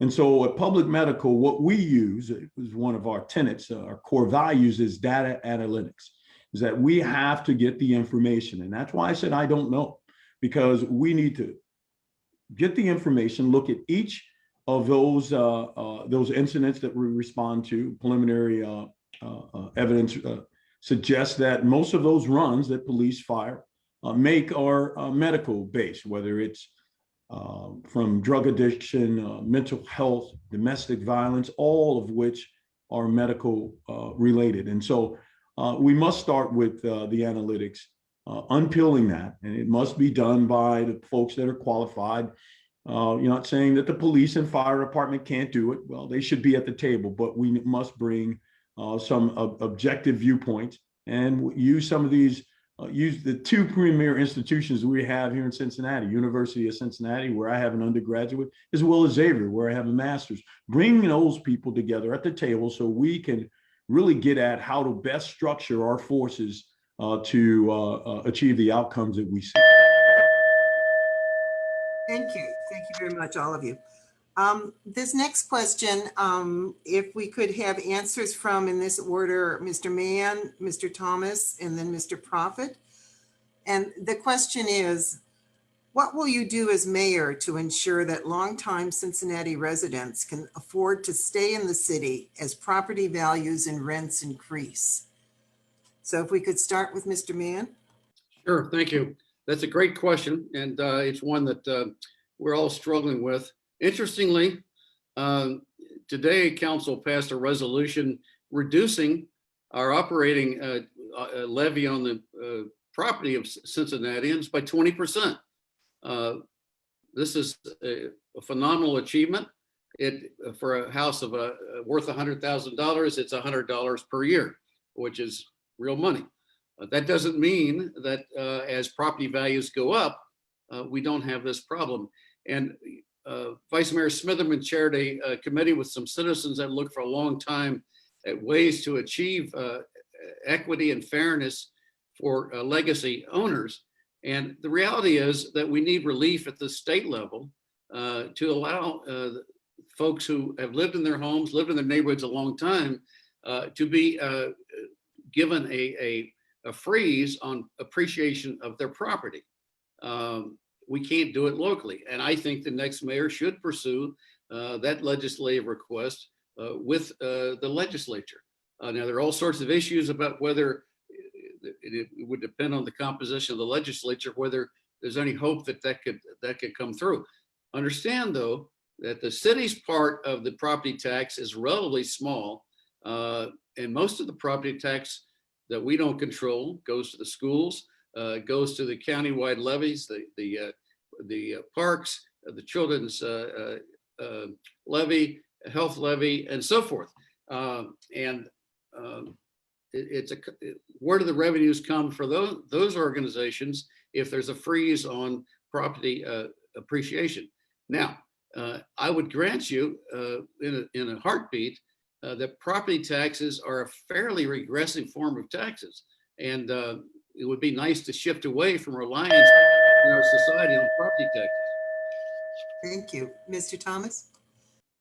And so at Public Medical, what we use, it was one of our tenets, our core values, is data analytics, is that we have to get the information. And that's why I said I don't know, because we need to get the information, look at each of those incidents that we respond to. Preliminary evidence suggests that most of those runs that police, fire make are medical based, whether it's from drug addiction, mental health, domestic violence, all of which are medical related. And so we must start with the analytics, unpeeling that, and it must be done by the folks that are qualified. You're not saying that the police and fire department can't do it. Well, they should be at the table, but we must bring some objective viewpoints and use some of these, use the two premier institutions we have here in Cincinnati, University of Cincinnati, where I have an undergraduate, as well as Xavier, where I have a master's. Bring those people together at the table so we can really get at how to best structure our forces to achieve the outcomes that we see. Thank you. Thank you very much, all of you. This next question, if we could have answers from, in this order, Mr. Mann, Mr. Thomas, and then Mr. Prophet. And the question is, what will you do as mayor to ensure that longtime Cincinnati residents can afford to stay in the city as property values and rents increase? So if we could start with Mr. Mann. Sure, thank you. That's a great question, and it's one that we're all struggling with. Interestingly, today Council passed a resolution reducing our operating levy on the property of Cincinnatians by 20%. This is a phenomenal achievement. For a house of worth $100,000, it's $100 per year, which is real money. That doesn't mean that as property values go up, we don't have this problem. And Vice Mayor Smitherman chaired a committee with some citizens that looked for a long time at ways to achieve equity and fairness for legacy owners. And the reality is that we need relief at the state level to allow folks who have lived in their homes, lived in their neighborhoods a long time, to be given a freeze on appreciation of their property. We can't do it locally. And I think the next mayor should pursue that legislative request with the legislature. Now, there are all sorts of issues about whether it would depend on the composition of the legislature, whether there's any hope that that could come through. Understand, though, that the city's part of the property tax is relatively small, and most of the property tax that we don't control goes to the schools, goes to the countywide levies, the parks, the children's levy, health levy, and so forth. Where do the revenues come for those organizations if there's a freeze on property appreciation? Now, I would grant you in a heartbeat that property taxes are a fairly regressive form of taxes. And it would be nice to shift away from reliance in our society on property taxes. Thank you. Mr. Thomas?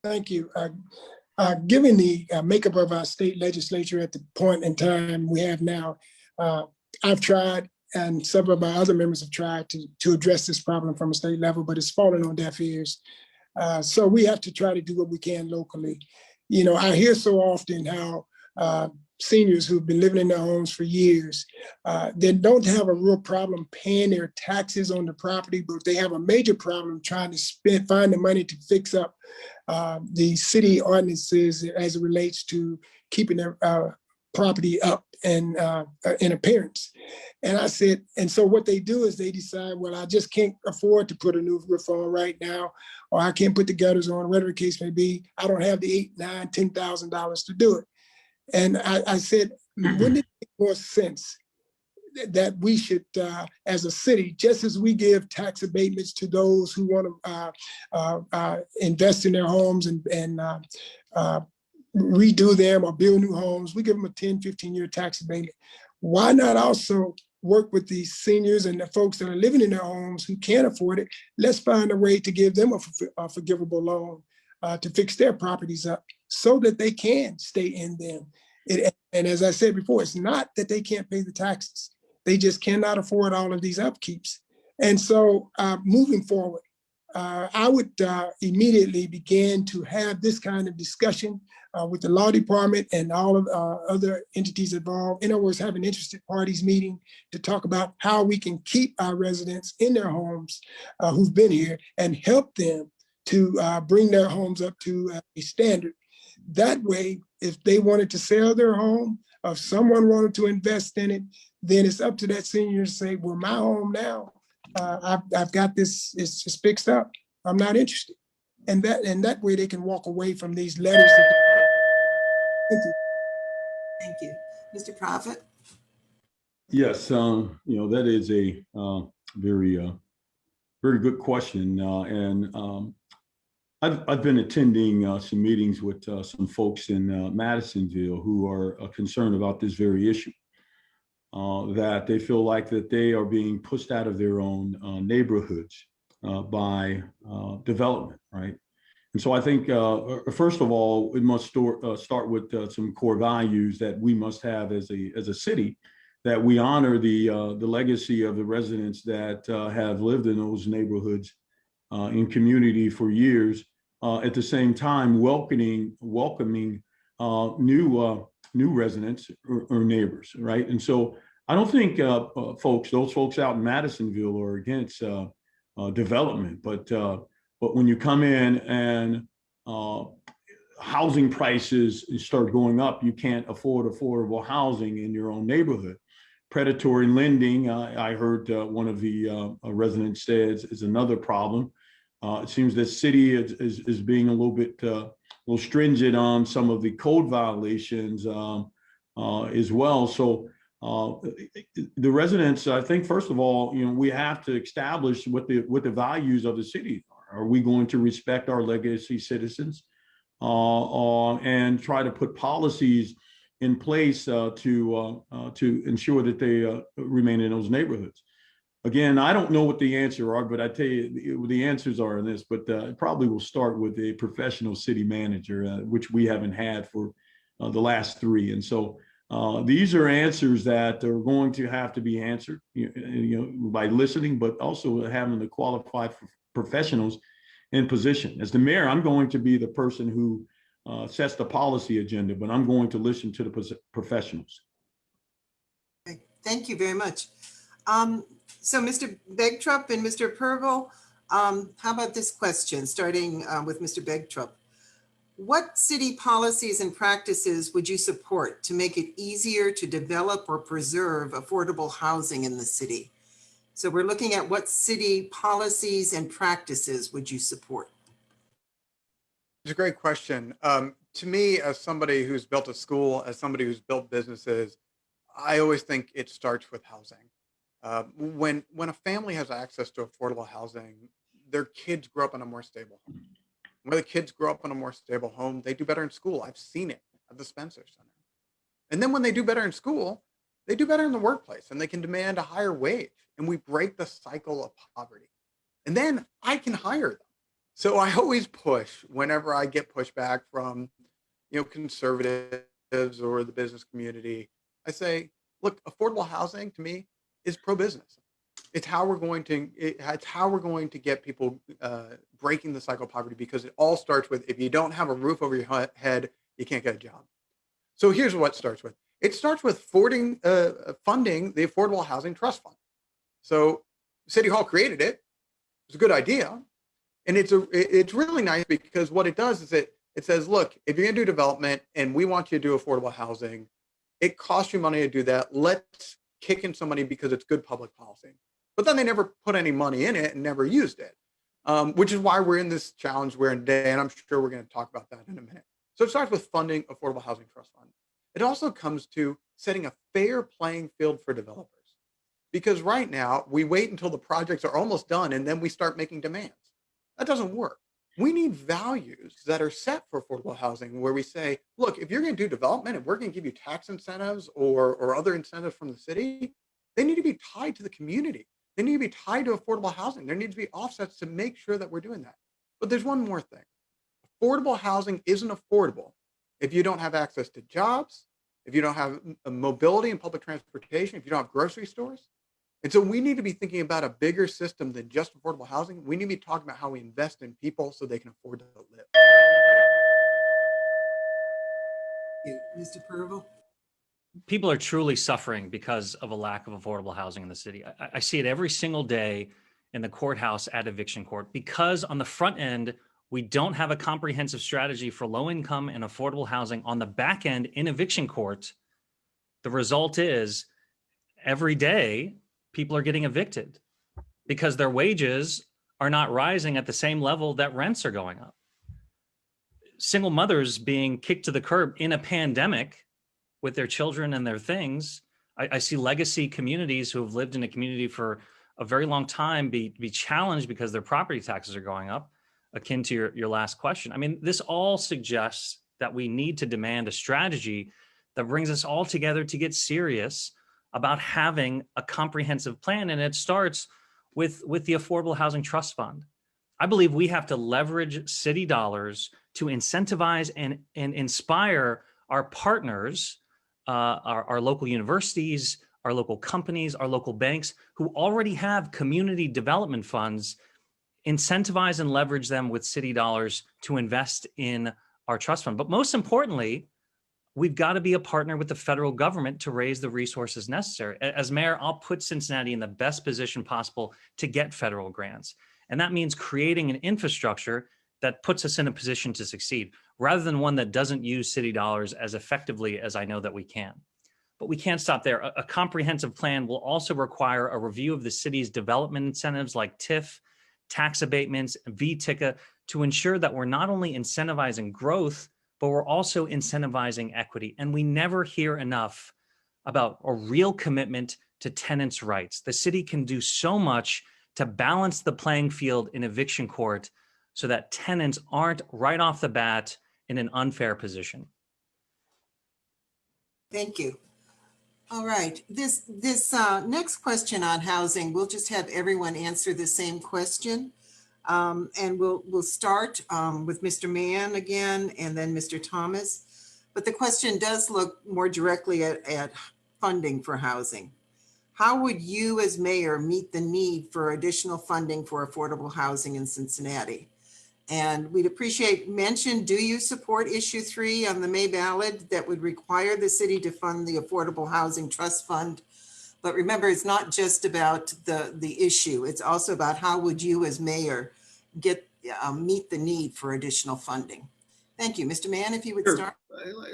Thank you. Given the makeup of our state legislature at the point in time we have now, I've tried, and several of my other members have tried to address this problem from a state level, but it's fallen on deaf ears. So we have to try to do what we can locally. You know, I hear so often how seniors who've been living in their homes for years, they don't have a real problem paying their taxes on the property, but they have a major problem trying to find the money to fix up the city ordinances as it relates to keeping their property up and in appearance. And I said, and so what they do is they decide, well, I just can't afford to put a new roof on right now, or I can't put the gutters on, whatever the case may be. I don't have the $8,000, $9,000, $10,000 to do it. And I said, wouldn't it make more sense that we should, as a city, just as we give tax abatements to those who want to invest in their homes and redo them or build new homes, we give them a 10, 15-year tax abatement. Why not also work with these seniors and the folks that are living in their homes who can't afford it? Let's find a way to give them a forgivable loan to fix their properties up so that they can stay in them. And as I said before, it's not that they can't pay the taxes. They just cannot afford all of these upkeeps. And so moving forward, I would immediately begin to have this kind of discussion with the law department and all of other entities involved. In other words, have an interested parties meeting to talk about how we can keep our residents in their homes who've been here and help them to bring their homes up to a standard. That way, if they wanted to sell their home, or if someone wanted to invest in it, then it's up to that senior to say, well, my home now, I've got this, it's just fixed up. I'm not interested. And that way they can walk away from these letters. Thank you. Mr. Prophet? Yes, you know, that is a very good question. I've been attending some meetings with some folks in Madisonville who are concerned about this very issue. That they feel like that they are being pushed out of their own neighborhoods by development, right? And so I think, first of all, we must start with some core values that we must have as a city, that we honor the legacy of the residents that have lived in those neighborhoods in community for years. At the same time, welcoming new residents or neighbors, right? And so I don't think those folks out in Madisonville are against development, but when you come in and housing prices start going up, you can't afford affordable housing in your own neighborhood. Predatory lending, I heard one of the residents say is another problem. It seems the city is being a little stringent on some of the code violations as well. So the residents, I think, first of all, you know, we have to establish what the values of the city are. Are we going to respect our legacy citizens and try to put policies in place to ensure that they remain in those neighborhoods? Again, I don't know what the answers are, but I tell you the answers are in this, but it probably will start with a professional city manager, which we haven't had for the last 3. And so these are answers that are going to have to be answered, you know, by listening, but also having the qualified professionals in position. As the mayor, I'm going to be the person who sets the policy agenda, but I'm going to listen to the professionals. Okay. Thank you very much. So Mr. Begtrup and Mr. Purgle, how about this question, starting with Mr. Begtrup? What city policies and practices would you support to make it easier to develop or preserve affordable housing in the city? So we're looking at what city policies and practices would you support? It's a great question. To me, as somebody who's built a school, as somebody who's built businesses, I always think it starts with housing. When a family has access to affordable housing, their kids grow up in a more stable home. When the kids grow up in a more stable home, they do better in school. I've seen it at the Spencer Center. And then when they do better in school, they do better in the workplace and they can demand a higher wage. And we break the cycle of poverty. And then I can hire them. So I always push whenever I get pushback from, conservatives or the business community. I say, look, affordable housing to me is pro-business. It's how we're going to get people breaking the cycle of poverty, because it all starts with, if you don't have a roof over your head, you can't get a job. So here's what it starts with. It starts with funding the Affordable Housing Trust Fund. So City Hall created it. It's a good idea. And it's really nice, because what it does is it says, look, if you're going to do development and we want you to do affordable housing, it costs you money to do that. Let's kick in some money because it's good public policy. But then they never put any money in it and never used it, which is why we're in this challenge we're in today. And I'm sure we're going to talk about that in a minute. So it starts with funding Affordable Housing Trust Fund. It also comes to setting a fair playing field for developers. Because right now, we wait until the projects are almost done and then we start making demands. That doesn't work. We need values that are set for affordable housing, where we say, look, if you're going to do development and we're going to give you tax incentives or other incentives from the city, they need to be tied to the community. They need to be tied to affordable housing. There needs to be offsets to make sure that we're doing that. But there's one more thing. Affordable housing isn't affordable if you don't have access to jobs, if you don't have mobility and public transportation, if you don't have grocery stores. And so we need to be thinking about a bigger system than just affordable housing. We need to be talking about how we invest in people so they can afford to live. Mr. Purvel? People are truly suffering because of a lack of affordable housing in the city. I see it every single day in the courthouse at eviction court, because on the front end, we don't have a comprehensive strategy for low income and affordable housing. On the back end in eviction court, the result is every day people are getting evicted because their wages are not rising at the same level that rents are going up. Single mothers being kicked to the curb in a pandemic with their children and their things. I see legacy communities who have lived in a community for a very long time be challenged because their property taxes are going up, akin to your last question. I mean, this all suggests that we need to demand a strategy that brings us all together to get serious about having a comprehensive plan. And it starts with the Affordable Housing Trust Fund. I believe we have to leverage city dollars to incentivize and inspire our partners, our local universities, our local companies, our local banks who already have community development funds, incentivize and leverage them with city dollars to invest in our trust fund. But most importantly, we've got to be a partner with the federal government to raise the resources necessary. As mayor, I'll put Cincinnati in the best position possible to get federal grants. And that means creating an infrastructure that puts us in a position to succeed, rather than one that doesn't use city dollars as effectively as I know that we can. But we can't stop there. A comprehensive plan will also require a review of the city's development incentives like TIF, tax abatements, VTICA, to ensure that we're not only incentivizing growth, but we're also incentivizing equity. And we never hear enough about a real commitment to tenants' rights. The city can do so much to balance the playing field in eviction court so that tenants aren't right off the bat in an unfair position. Thank you. All right, this next question on housing, we'll just have everyone answer the same question. And we'll start with Mr. Mann again, and then Mr. Thomas. But the question does look more directly at funding for housing. How would you as mayor meet the need for additional funding for affordable housing in Cincinnati? And we'd appreciate mention, do you support issue 3 on the May ballot that would require the city to fund the Affordable Housing Trust Fund? But remember, it's not just about the issue. It's also about how would you as mayor meet the need for additional funding. Thank you. Mr. Mann, if you would start.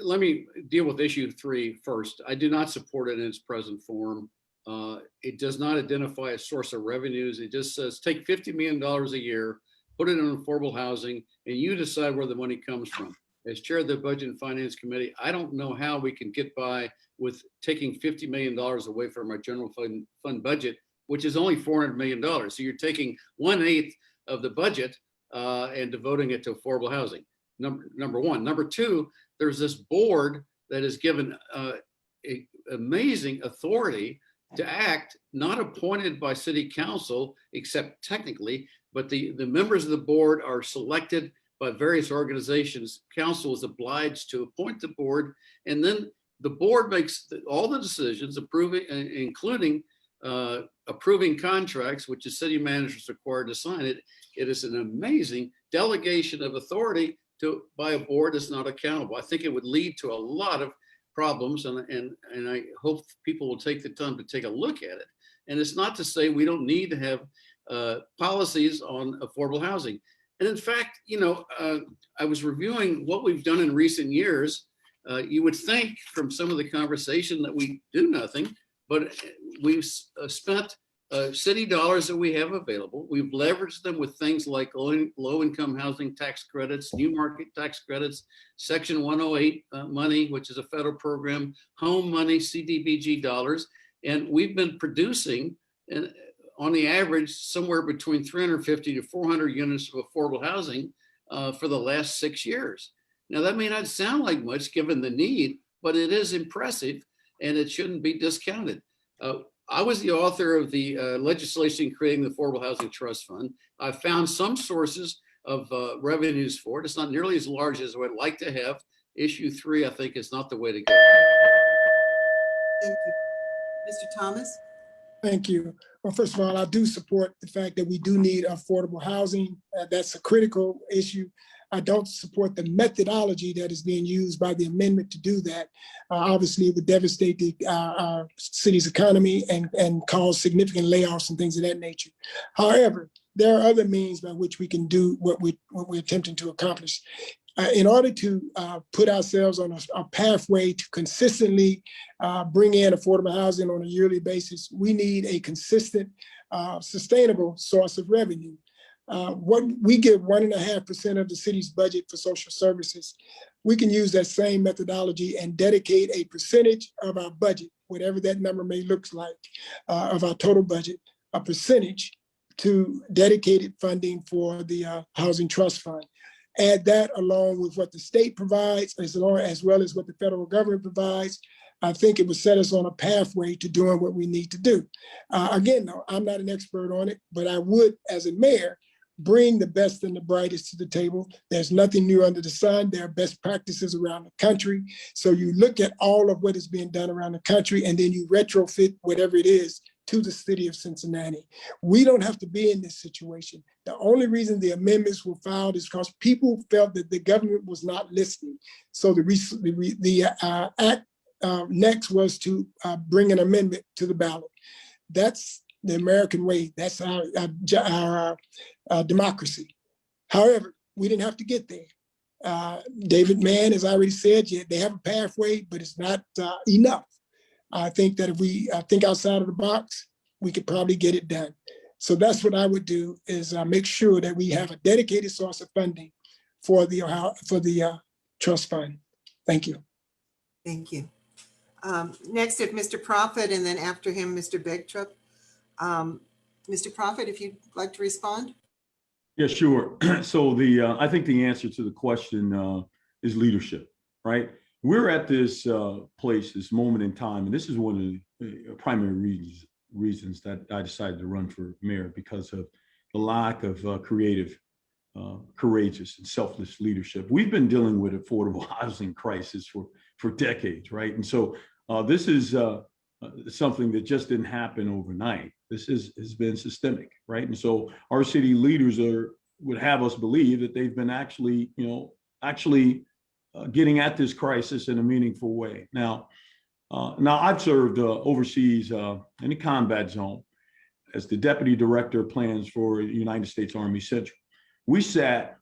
Let me deal with issue 3 first. I do not support it in its present form. It does not identify a source of revenues. It just says take $50 million a year, put it in affordable housing, and you decide where the money comes from. As chair of the Budget and Finance Committee, I don't know how we can get by with taking $50 million away from our general fund budget, which is only $400 million. So you're taking 1/8 of the budget and devoting it to affordable housing. Number one. Number two, there's this board that is given amazing authority to act, not appointed by city council, except technically, but the members of the board are selected by various organizations. Council is obliged to appoint the board, and then the board makes all the decisions, including approving contracts, which the city manager is required to sign it. It is an amazing delegation of authority by a board that's not accountable. I think it would lead to a lot of problems, and I hope people will take the time to take a look at it. And it's not to say we don't need to have policies on affordable housing. And in fact, I was reviewing what we've done in recent years. You would think from some of the conversation that we do nothing, but we've spent city dollars that we have available. We've leveraged them with things like low-income housing tax credits, new market tax credits, Section 108 money, which is a federal program, home money, CDBG dollars. And we've been producing, on the average, somewhere between 350 to 400 units of affordable housing for the last 6 years. Now, that may not sound like much given the need, but it is impressive and it shouldn't be discounted. I was the author of the legislation creating the Affordable Housing Trust Fund. I found some sources of revenues for it. It's not nearly as large as I would like to have. Issue 3, I think, is not the way to go. Thank you. Mr. Thomas? Thank you. Well, first of all, I do support the fact that we do need affordable housing. That's a critical issue. I don't support the methodology that is being used by the amendment to do that. Obviously, it would devastate the city's economy and cause significant layoffs and things of that nature. However, there are other means by which we can do what we're attempting to accomplish. In order to put ourselves on a pathway to consistently bring in affordable housing on a yearly basis, we need a consistent, sustainable source of revenue. What we give 1.5% of the city's budget for social services. We can use that same methodology and dedicate a percentage of our budget, whatever that number may look like, of our total budget, a percentage to dedicated funding for the Housing Trust Fund. Add that along with what the state provides, as well as what the federal government provides. I think it would set us on a pathway to doing what we need to do. Again, though, I'm not an expert on it, but I would, as a mayor, bring the best and the brightest to the table. There's nothing new under the sun. There are best practices around the country. So you look at all of what is being done around the country, and then you retrofit whatever it is to the city of Cincinnati. We don't have to be in this situation. The only reason the amendments were filed is because people felt that the government was not listening. So the act next was to bring an amendment to the ballot. That's the American way. That's our democracy. However, we didn't have to get there. David Mann has already said, yeah, they have a pathway, but it's not enough. I think that if we think outside of the box, we could probably get it done. So that's what I would do, is make sure that we have a dedicated source of funding for the trust fund. Thank you. Thank you. Next, if Mr. Prophet, and then after him, Mr. Begtrup. Mr. Prophet, if you'd like to respond. Yeah, sure. So I think the answer to the question is leadership, right? We're at this place, this moment in time, and this is one of the primary reasons that I decided to run for mayor, because of the lack of creative, courageous, and selfless leadership. We've been dealing with affordable housing crisis for decades, right? And so this is something that just didn't happen overnight. This has been systemic, right? And so our city leaders would have us believe that they've been actually getting at this crisis in a meaningful way. Now I've served overseas in a combat zone as the deputy director of plans for United States Army Central. We set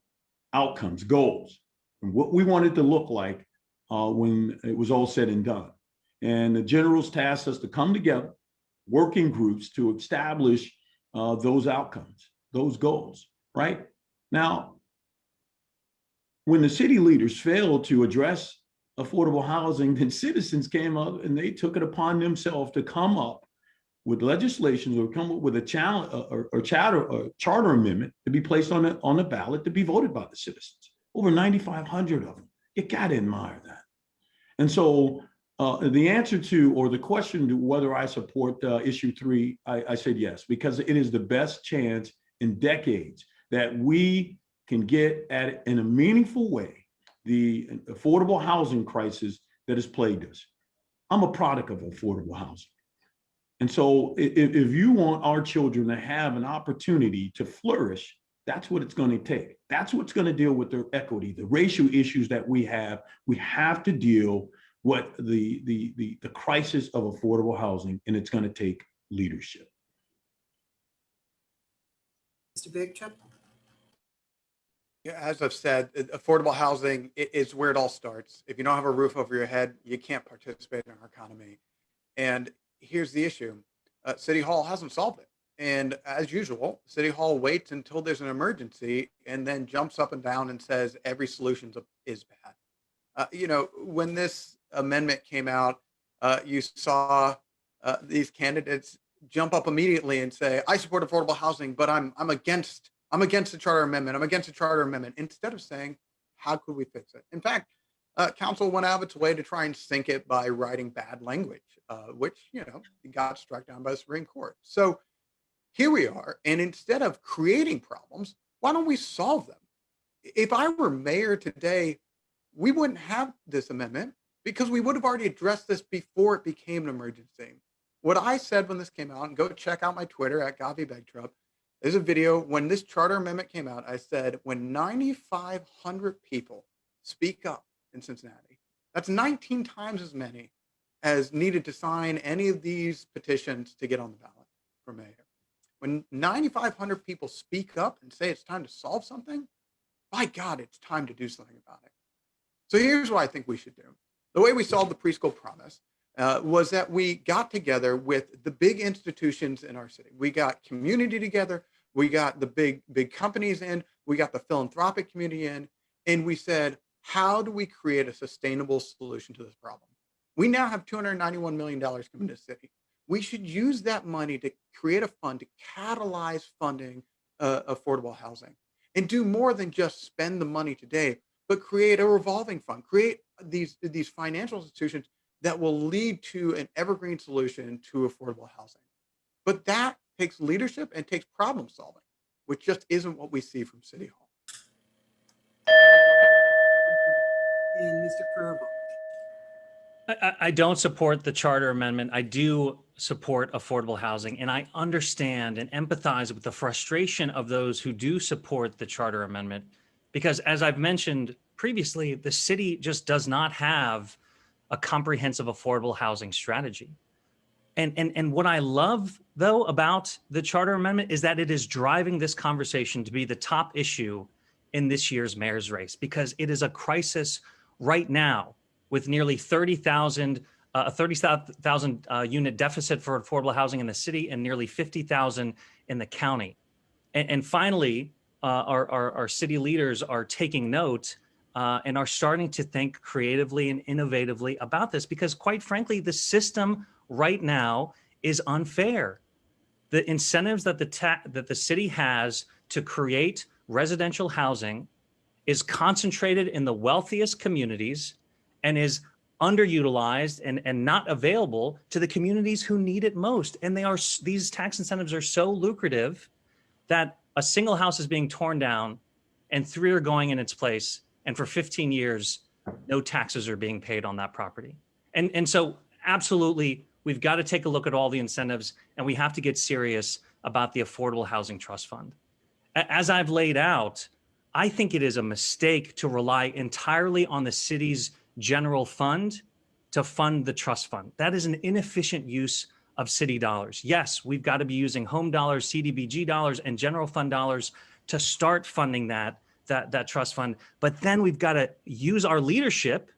outcomes, goals, and what we wanted to look like when it was all said and done. And the generals tasked us to come together, working groups to establish those outcomes, those goals, right? Now, when the city leaders failed to address affordable housing, then citizens came up and they took it upon themselves to come up with legislation or come up with a challenge or charter amendment to be placed on the ballot to be voted by the citizens. Over 9,500 of them. You got to admire that. And so the answer to, or the question to whether I support issue 3, I said yes, because it is the best chance in decades that we can get at it in a meaningful way, the affordable housing crisis that has plagued us. I'm a product of affordable housing. And so if you want our children to have an opportunity to flourish, that's what it's going to take. That's what's going to deal with their equity, the racial issues that we have. We have to deal with the crisis of affordable housing, and it's going to take leadership. Mr. Bigchup? Yeah, as I've said, affordable housing is where it all starts. If you don't have a roof over your head, you can't participate in our economy. And here's the issue. City Hall hasn't solved it. And as usual, City Hall waits until there's an emergency and then jumps up and down and says every solution is bad. When this amendment came out, you saw these candidates jump up immediately and say, I support affordable housing, but I'm against the charter amendment. I'm against the charter amendment, instead of saying, how could we fix it? In fact, council went out of its way to try and sink it by writing bad language, which, got struck down by the Supreme Court. So here we are. And instead of creating problems, why don't we solve them? If I were mayor today, we wouldn't have this amendment because we would have already addressed this before it became an emergency. What I said when this came out, and go check out my Twitter at Gavi Begtrup, there's a video when this charter amendment came out. I said, when 9,500 people speak up in Cincinnati, that's 19 times as many as needed to sign any of these petitions to get on the ballot for mayor. When 9,500 people speak up and say it's time to solve something, by God, it's time to do something about it. So here's what I think we should do. The way we solved the preschool promise was that we got together with the big institutions in our city. We got community together. We got the big companies in. We got the philanthropic community in. And we said, how do we create a sustainable solution to this problem? We now have $291 million coming to the city. We should use that money to create a fund to catalyze funding affordable housing and do more than just spend the money today, but create a revolving fund, create these financial institutions that will lead to an evergreen solution to affordable housing. But that takes leadership and takes problem solving, which just isn't what we see from City Hall. And Mr. Purble. I don't support the charter amendment. I do support affordable housing, and I understand and empathize with the frustration of those who do support the charter amendment, because as I've mentioned previously, the city just does not have a comprehensive affordable housing strategy. And what I love, though, about the charter amendment is that it is driving this conversation to be the top issue in this year's mayor's race, because it is a crisis right now with nearly 30,000 unit deficit for affordable housing in the city and nearly 50,000 in the county. And finally, our city leaders are taking note and are starting to think creatively and innovatively about this, because quite frankly, the system right now is unfair. The incentives that the city has to create residential housing is concentrated in the wealthiest communities and is underutilized and not available to the communities who need it most. And these tax incentives are so lucrative that a single house is being torn down and 3 are going in its place. And for 15 years, no taxes are being paid on that property. And so absolutely, we've got to take a look at all the incentives, and we have to get serious about the Affordable Housing Trust Fund. As I've laid out, I think it is a mistake to rely entirely on the city's general fund to fund the trust fund. That is an inefficient use of city dollars. Yes, we've got to be using home dollars, CDBG dollars, and general fund dollars to start funding that trust fund. But then we've got to use our leadership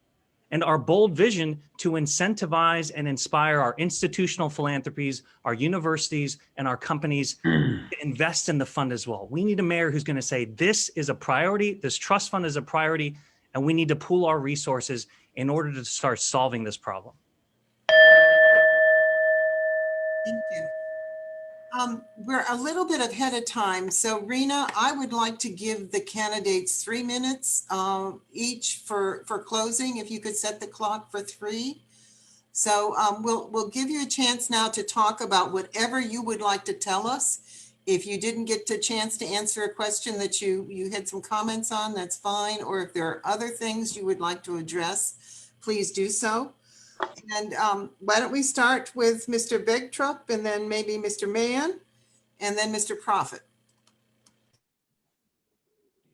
and our bold vision to incentivize and inspire our institutional philanthropies, our universities, and our companies to invest in the fund as well. We need a mayor who's going to say, this is a priority, this trust fund is a priority, and we need to pool our resources in order to start solving this problem. Thank you. We're a little bit ahead of time. So Rena, I would like to give the candidates 3 minutes each for closing. If you could set the clock for 3. So we'll give you a chance now to talk about whatever you would like to tell us. If you didn't get a chance to answer a question that you had some comments on, that's fine. Or if there are other things you would like to address, please do so. And why don't we start with Mr. Begtrup and then maybe Mr. Mann and then Mr. Prophet.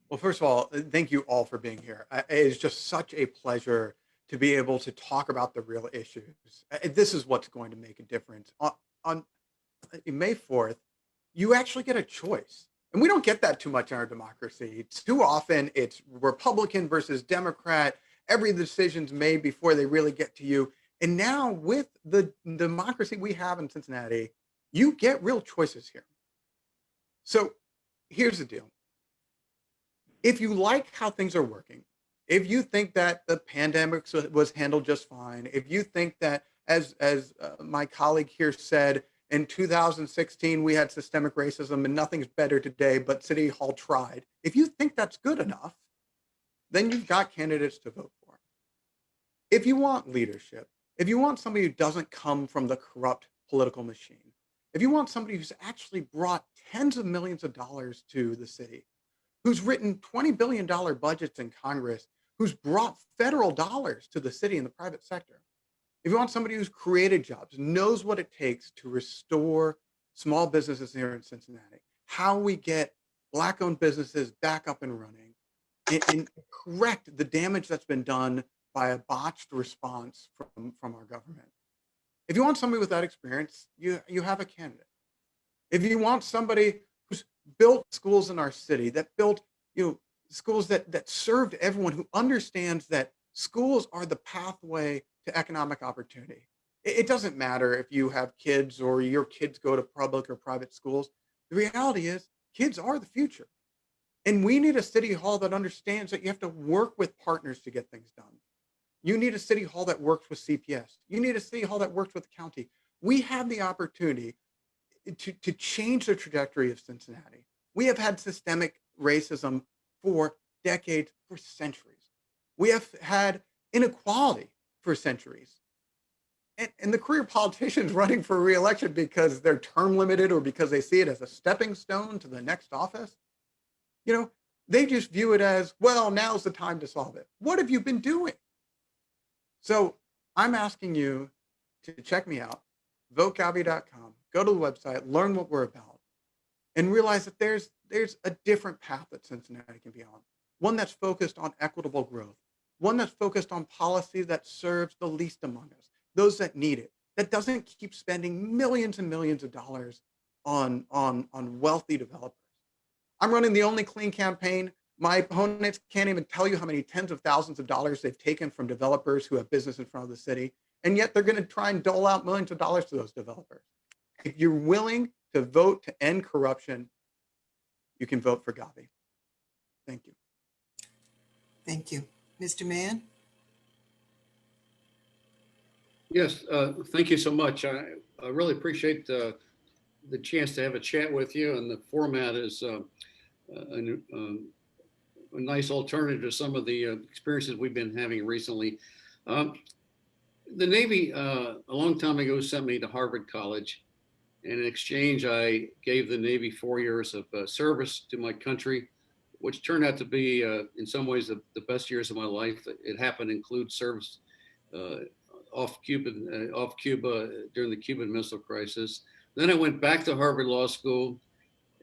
Well, first of all, thank you all for being here. It is just such a pleasure to be able to talk about the real issues. This is what's going to make a difference. On May 4th, you actually get a choice. And we don't get that too much in our democracy. Too often it's Republican versus Democrat. Every decision's made before they really get to you. And now with the democracy we have in Cincinnati, you get real choices here. So here's the deal. If you like how things are working, if you think that the pandemic was handled just fine, if you think that, as my colleague here said, in 2016, we had systemic racism and nothing's better today, but City Hall tried. If you think that's good enough, then you've got candidates to vote for. If you want leadership, if you want somebody who doesn't come from the corrupt political machine, if you want somebody who's actually brought tens of millions of dollars to the city, who's written $20 billion budgets in Congress, who's brought federal dollars to the city and the private sector, if you want somebody who's created jobs, knows what it takes to restore small businesses here in Cincinnati, how we get Black-owned businesses back up and running, and correct the damage that's been done by a botched response from our government. If you want somebody with that experience, you have a candidate. If you want somebody who's built schools in our city, that built schools that served everyone, who understands that schools are the pathway to economic opportunity. It doesn't matter if you have kids or your kids go to public or private schools. The reality is kids are the future. And we need a city hall that understands that you have to work with partners to get things done. You need a city hall that works with CPS. You need a city hall that works with the county. We have the opportunity to change the trajectory of Cincinnati. We have had systemic racism for decades, for centuries. We have had inequality for centuries. And the career politicians running for re-election because they're term limited or because they see it as a stepping stone to the next office, they just view it as, well, now's the time to solve it. What have you been doing? So I'm asking you to check me out, votegavi.com, go to the website, learn what we're about, and realize that there's a different path that Cincinnati can be on, one that's focused on equitable growth, one that's focused on policy that serves the least among us, those that need it, that doesn't keep spending millions and millions of dollars on wealthy developers. I'm running the only clean campaign. My opponents can't even tell you how many tens of thousands of dollars they've taken from developers who have business in front of the city, and yet they're going to try and dole out millions of dollars to those developers. If you're willing to vote to end corruption, you can vote for Gavi. Thank you. Thank you. Mr. Mann? Yes, thank you so much. I really appreciate the chance to have a chat with you, and the format is a nice alternative to some of the experiences we've been having recently. The Navy, a long time ago, sent me to Harvard College. And in exchange, I gave the Navy 4 years of service to my country, which turned out to be, in some ways, the best years of my life. It happened to include service off Cuba during the Cuban Missile Crisis. Then I went back to Harvard Law School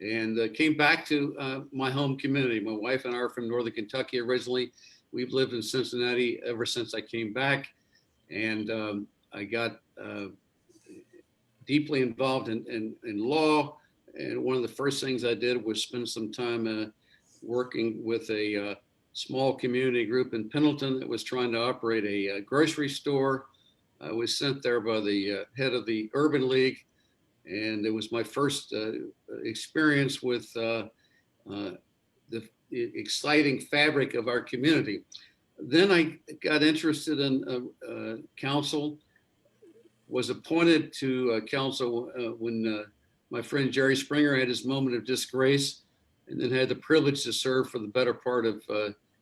and came back to my home community. My wife and I are from Northern Kentucky originally. We've lived in Cincinnati ever since I came back. And I got deeply involved in law. And one of the first things I did was spend some time working with a small community group in Pendleton that was trying to operate a grocery store. I was sent there by the head of the Urban League, and it was my first experience with the exciting fabric of our community. Then I got interested in council, was appointed to council when my friend Jerry Springer had his moment of disgrace, and then had the privilege to serve for the better part of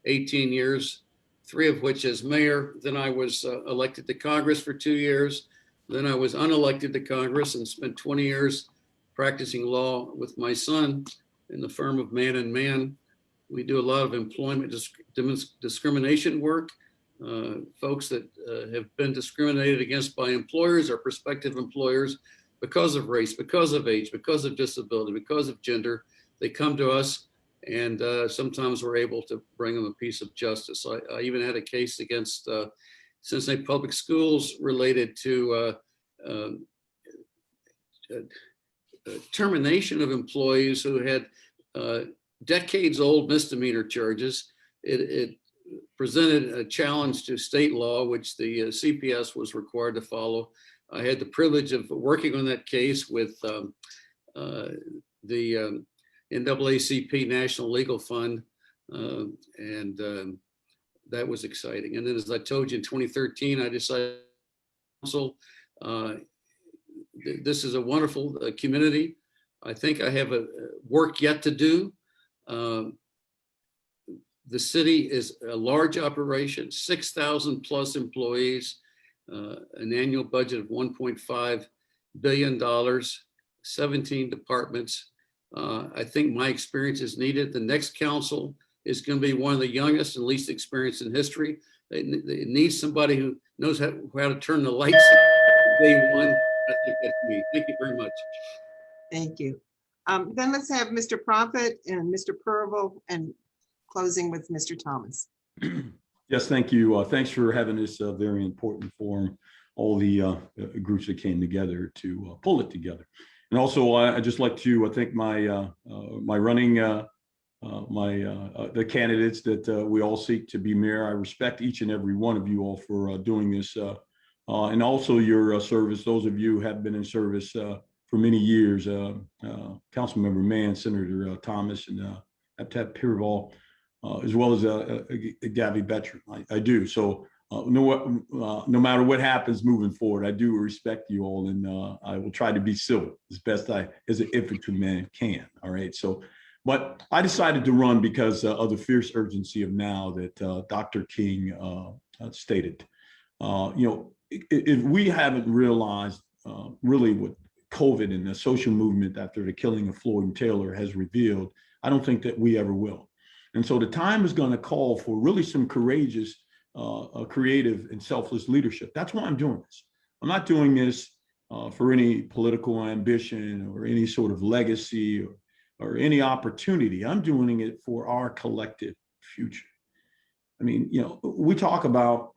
18 years, 3 of which as mayor. Then I was elected to Congress for 2 years. Then I was unelected to Congress and spent 20 years practicing law with my son in the firm of Man and Man. We do a lot of employment discrimination work. Folks that have been discriminated against by employers or prospective employers because of race, because of age, because of disability, because of gender, they come to us, and sometimes we're able to bring them a piece of justice. I even had a case against Cincinnati Public Schools related to termination of employees who had decades-old misdemeanor charges. It presented a challenge to state law, which the CPS was required to follow. I had the privilege of working on that case with the NAACP National Legal Fund, and that was exciting. And then, as I told you, in 2013, I decided council. This is a wonderful community. I think I have a work yet to do. The city is a large operation, 6,000 plus employees, an annual budget of $1.5 billion, 17 departments. I think my experience is needed. The next council is going to be one of the youngest and least experienced in history. They need somebody who knows how to turn the lights on day one. I think that's me. Thank you very much. Thank you. Then let's have Mr. Prophet and Mr. Purvo, and closing with Mr. Thomas. Yes, thank you. Thanks for having this very important forum, all the groups that came together to pull it together. And also, I'd just like to thank my my running, the candidates that we all seek to be mayor. I respect each and every one of you all for doing this, and also your service. Those of you who have been in service for many years, Councilmember Mann, Senator Thomas, and Aptat Pirval, as well as Gabby Betcher. I do. So no matter what happens moving forward, I do respect you all, and I will try to be civil as best as an infantryman can. All right. So, but I decided to run because of the fierce urgency of now that Dr. King stated. If we haven't realized really what COVID and the social movement after the killing of Floyd and Taylor has revealed, I don't think that we ever will. And so the time is going to call for really some courageous, creative and selfless leadership. That's why I'm doing this. I'm not doing this for any political ambition or any sort of legacy or any opportunity. I'm doing it for our collective future. I mean, we talk about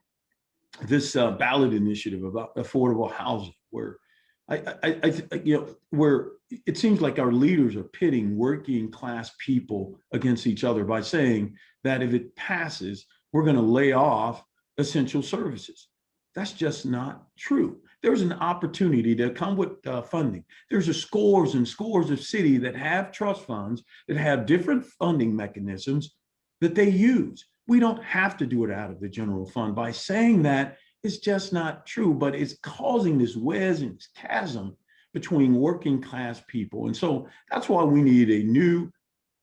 this ballot initiative about affordable housing, where where it seems like our leaders are pitting working class people against each other by saying that if it passes, we're going to lay off essential services. That's just not true. There's an opportunity to come with funding. There's scores and scores of cities that have trust funds that have different funding mechanisms that they use. We don't have to do it out of the general fund. By saying that, it's just not true, but it's causing this wedge and this chasm between working class people. And so that's why we need a new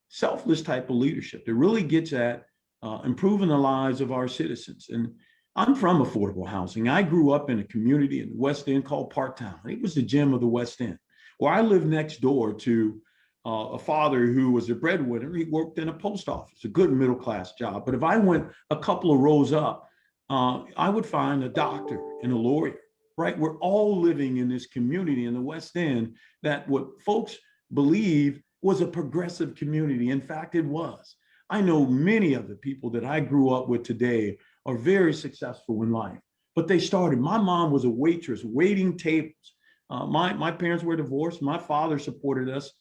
selfless type of leadership that really gets at improving the lives of our citizens. And I'm from affordable housing. I grew up in a community in the West End called Park Town. It was the gem of the West End, where I lived next door to a father who was a breadwinner. He worked in a post office, a good middle-class job. But if I went a couple of rows up, I would find a doctor and a lawyer, right? We're all living in this community in the West End that what folks believe was a progressive community. In fact, it was. I know many of the people that I grew up with today are very successful in life, but they started. My mom was a waitress waiting tables. My parents were divorced. My father supported us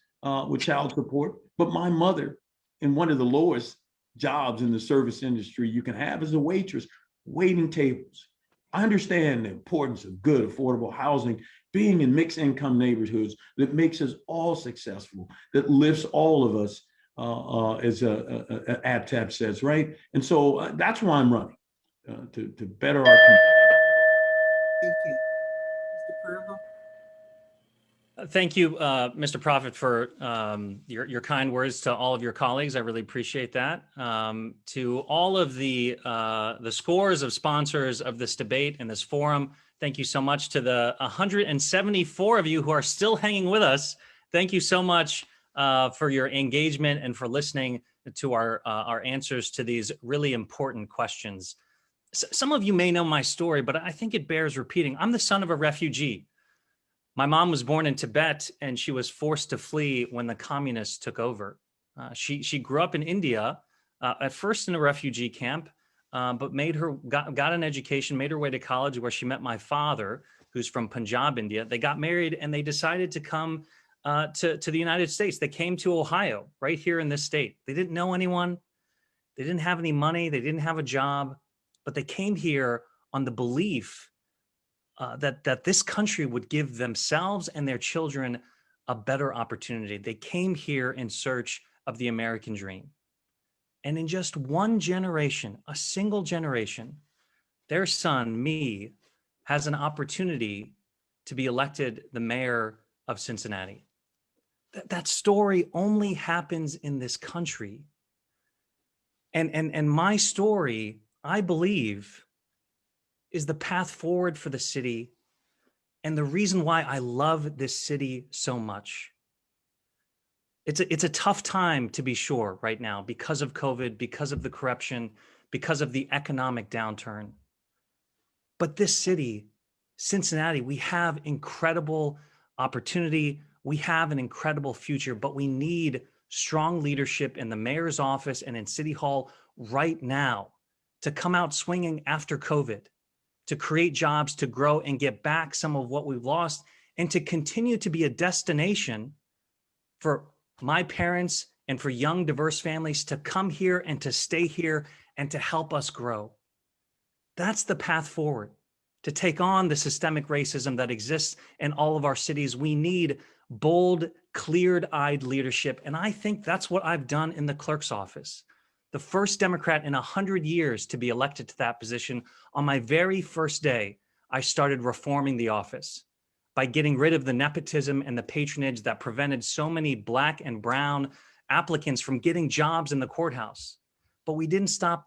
with child support, but my mother, in one of the lowest jobs in the service industry you can have as a waitress, waiting tables. I understand the importance of good, affordable housing, being in mixed income neighborhoods that makes us all successful, that lifts all of us, as ABTAB says, right? And so that's why I'm running, to better our community. Thank you. Mr. Purvo? Thank you, Mr. Prophet, for your kind words to all of your colleagues. I really appreciate that. To all of the scores of sponsors of this debate and this forum, thank you so much. To the 174 of you who are still hanging with us, thank you so much for your engagement and for listening to our answers to these really important questions. Some of you may know my story, but I think it bears repeating. I'm the son of a refugee. My mom was born in Tibet, and she was forced to flee when the communists took over. She grew up in India, at first in a refugee camp, but got an education, made her way to college, where she met my father, who's from Punjab, India. They got married, and they decided to come to the United States. They came to Ohio, right here in this state. They didn't know anyone. They didn't have any money. They didn't have a job, but they came here on the belief that this country would give themselves and their children a better opportunity. They came here in search of the American dream. And in just one generation, a single generation, their son, me, has an opportunity to be elected the mayor of Cincinnati. That story only happens in this country. And my story, I believe, is the path forward for the city and the reason why I love this city so much. It's a tough time, to be sure, right now, because of COVID, because of the corruption, because of the economic downturn. But this city, Cincinnati, we have incredible opportunity. We have an incredible future, but we need strong leadership in the mayor's office and in City Hall right now to come out swinging after COVID, to create jobs, to grow and get back some of what we've lost, and to continue to be a destination for my parents and for young, diverse families to come here and to stay here and to help us grow. That's the path forward. To take on the systemic racism that exists in all of our cities, we need bold, clear-eyed leadership. And I think that's what I've done in the clerk's office. The first Democrat in 100 years to be elected to that position. On my very first day, I started reforming the office by getting rid of the nepotism and the patronage that prevented so many Black and brown applicants from getting jobs in the courthouse. But we didn't stop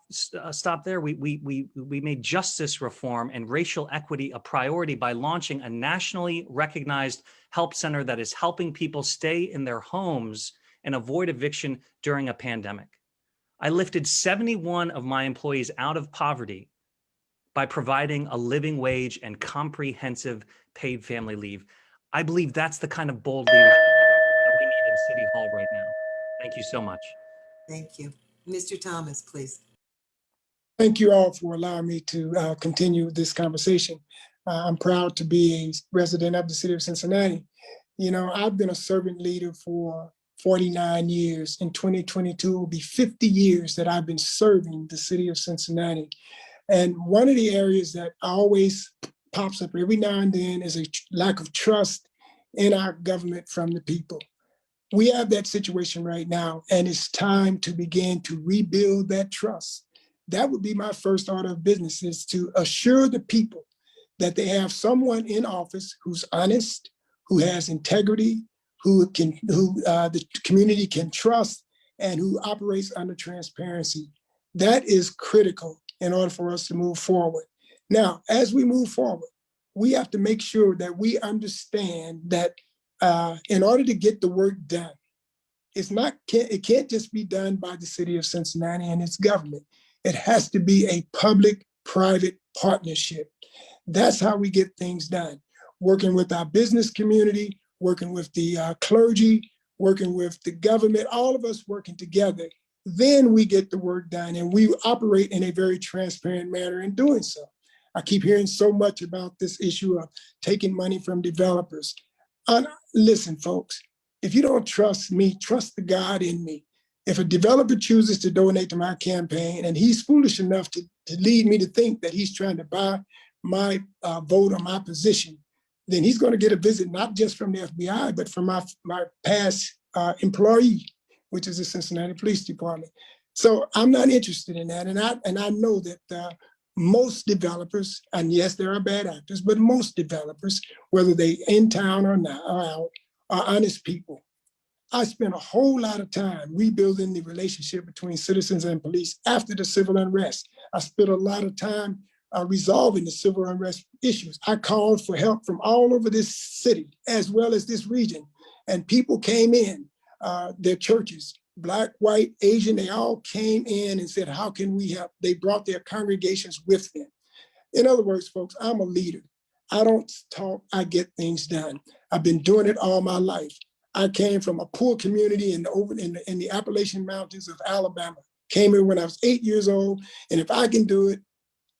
there. We made justice reform and racial equity a priority by launching a nationally recognized help center that is helping people stay in their homes and avoid eviction during a pandemic. I lifted 71 of my employees out of poverty by providing a living wage and comprehensive paid family leave. I believe that's the kind of bold leadership that we need in City Hall right now. Thank you so much. Thank you. Mr. Thomas, please. Thank you all for allowing me to continue this conversation. I'm proud to be a resident of the city of Cincinnati. You know, I've been a servant leader for 49 years. In 2022, it will be 50 years that I've been serving the city of Cincinnati. And one of the areas that always pops up every now and then is a lack of trust in our government from the people. We have that situation right now, and it's time to begin to rebuild that trust. That would be my first order of business, is to assure the people that they have someone in office who's honest, who has integrity, who the community can trust, and who operates under transparency. That is critical in order for us to move forward. Now, as we move forward, we have to make sure that we understand that in order to get the work done, it can't just be done by the city of Cincinnati and its government. It has to be a public-private partnership. That's how we get things done. Working with our business community, working with the clergy, working with the government, all of us working together, then we get the work done, and we operate in a very transparent manner in doing so. I keep hearing so much about this issue of taking money from developers. Listen, folks, if you don't trust me, trust the God in me. If a developer chooses to donate to my campaign and he's foolish enough to lead me to think that he's trying to buy my vote or my position, then he's going to get a visit not just from the FBI, but from my past employee, which is the Cincinnati Police Department. So I'm not interested in that. And I know that most developers, and yes, there are bad actors, but most developers, whether they in town or not, or out, are honest people. I spent a whole lot of time rebuilding the relationship between citizens and police after the civil unrest. I spent a lot of time resolving the civil unrest issues. I called for help from all over this city, as well as this region. And people came in, their churches, Black, white, Asian, they all came in and said, how can we help? They brought their congregations with them. In other words, folks, I'm a leader. I don't talk, I get things done. I've been doing it all my life. I came from a poor community in the Appalachian Mountains of Alabama. Came here when I was 8 years old. And if I can do it,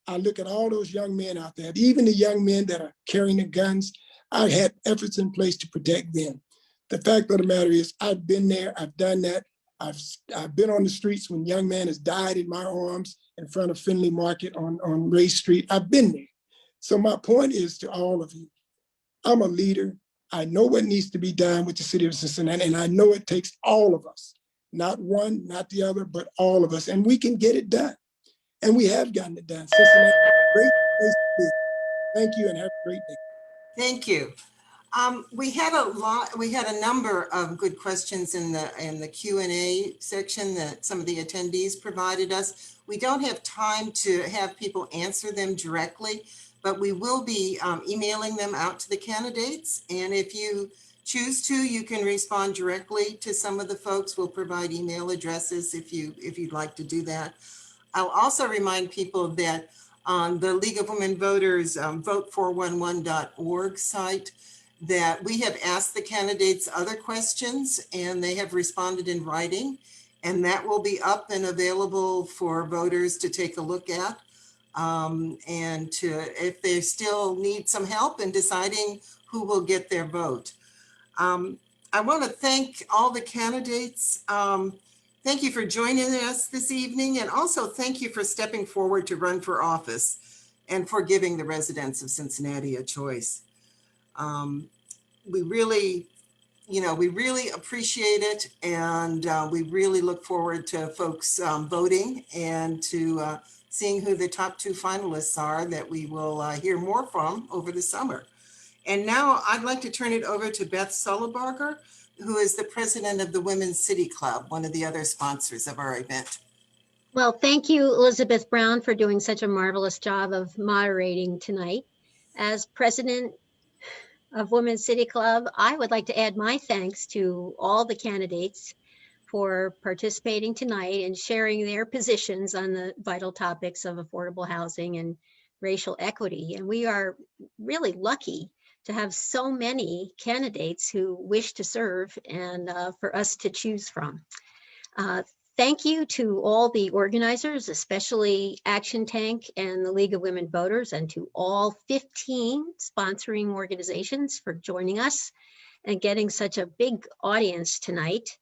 I look at all those young men out there, even the young men that are carrying the guns, I had efforts in place to protect them. The fact of the matter is, I've been there, I've done that. I've been on the streets when young man has died in my arms in front of Finley Market on Ray Street. I've been there. So my point is to all of you, I'm a leader. I know what needs to be done with the city of Cincinnati, and I know it takes all of us, not one, not the other, but all of us, and we can get it done. And we have gotten it done. Cincinnati, great place to be. Thank you and have a great day. Thank you. We had a number of good questions in the Q&A section that some of the attendees provided us. We don't have time to have people answer them directly, but we will be emailing them out to the candidates. And if you choose to, you can respond directly to some of the folks. We'll provide email addresses if you'd like to do that. I'll also remind people that on the League of Women Voters vote411.org site, that we have asked the candidates other questions and they have responded in writing, and that will be up and available for voters to take a look at. And if they still need some help in deciding who will get their vote. I want to thank all the candidates. Thank you for joining us this evening, and also thank you for stepping forward to run for office and for giving the residents of Cincinnati a choice. We really appreciate it, and we really look forward to folks voting and to seeing who the top two finalists are that we will hear more from over the summer. And now I'd like to turn it over to Beth Sullenbarger, who is the president of the Women's City Club, one of the other sponsors of our event. Well, thank you, Elizabeth Brown, for doing such a marvelous job of moderating tonight. As president of Women's City Club, I would like to add my thanks to all the candidates for participating tonight and sharing their positions on the vital topics of affordable housing and racial equity. And we are really lucky to have so many candidates who wish to serve and for us to choose from. Thank you to all the organizers, especially Action Tank and the League of Women Voters, and to all 15 sponsoring organizations for joining us and getting such a big audience tonight.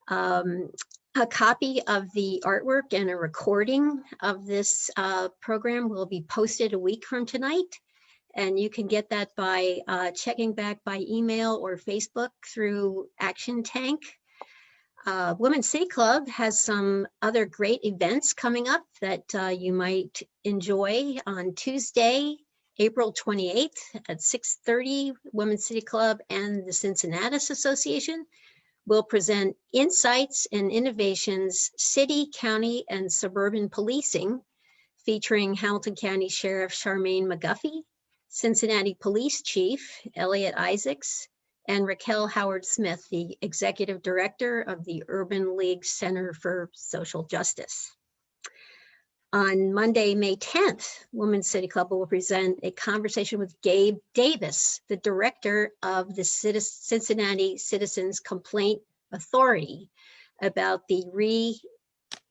A copy of the artwork and a recording of this program will be posted a week from tonight. And you can get that by checking back by email or Facebook through Action Tank. Women's City Club has some other great events coming up that you might enjoy. On Tuesday, April 28th at 6:30, Women's City Club and the Cincinnati Association will present Insights and Innovations, City, County, and Suburban Policing, featuring Hamilton County Sheriff Charmaine McGuffey, Cincinnati Police Chief Elliot Isaacs, and Raquel Howard Smith, the Executive Director of the Urban League Center for Social Justice. On Monday, May 10th, Women's City Club will present a conversation with Gabe Davis, the Director of the Cincinnati Citizens Complaint Authority, about the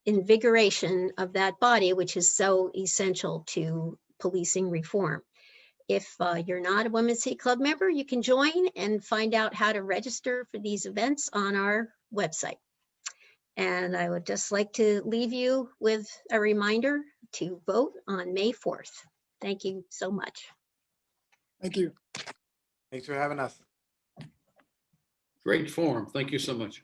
reinvigoration of that body, which is so essential to policing reform. If you're not a Women's City Club member, you can join and find out how to register for these events on our website. And I would just like to leave you with a reminder to vote on May 4th. Thank you so much. Thank you. Thanks for having us. Great forum. Thank you so much.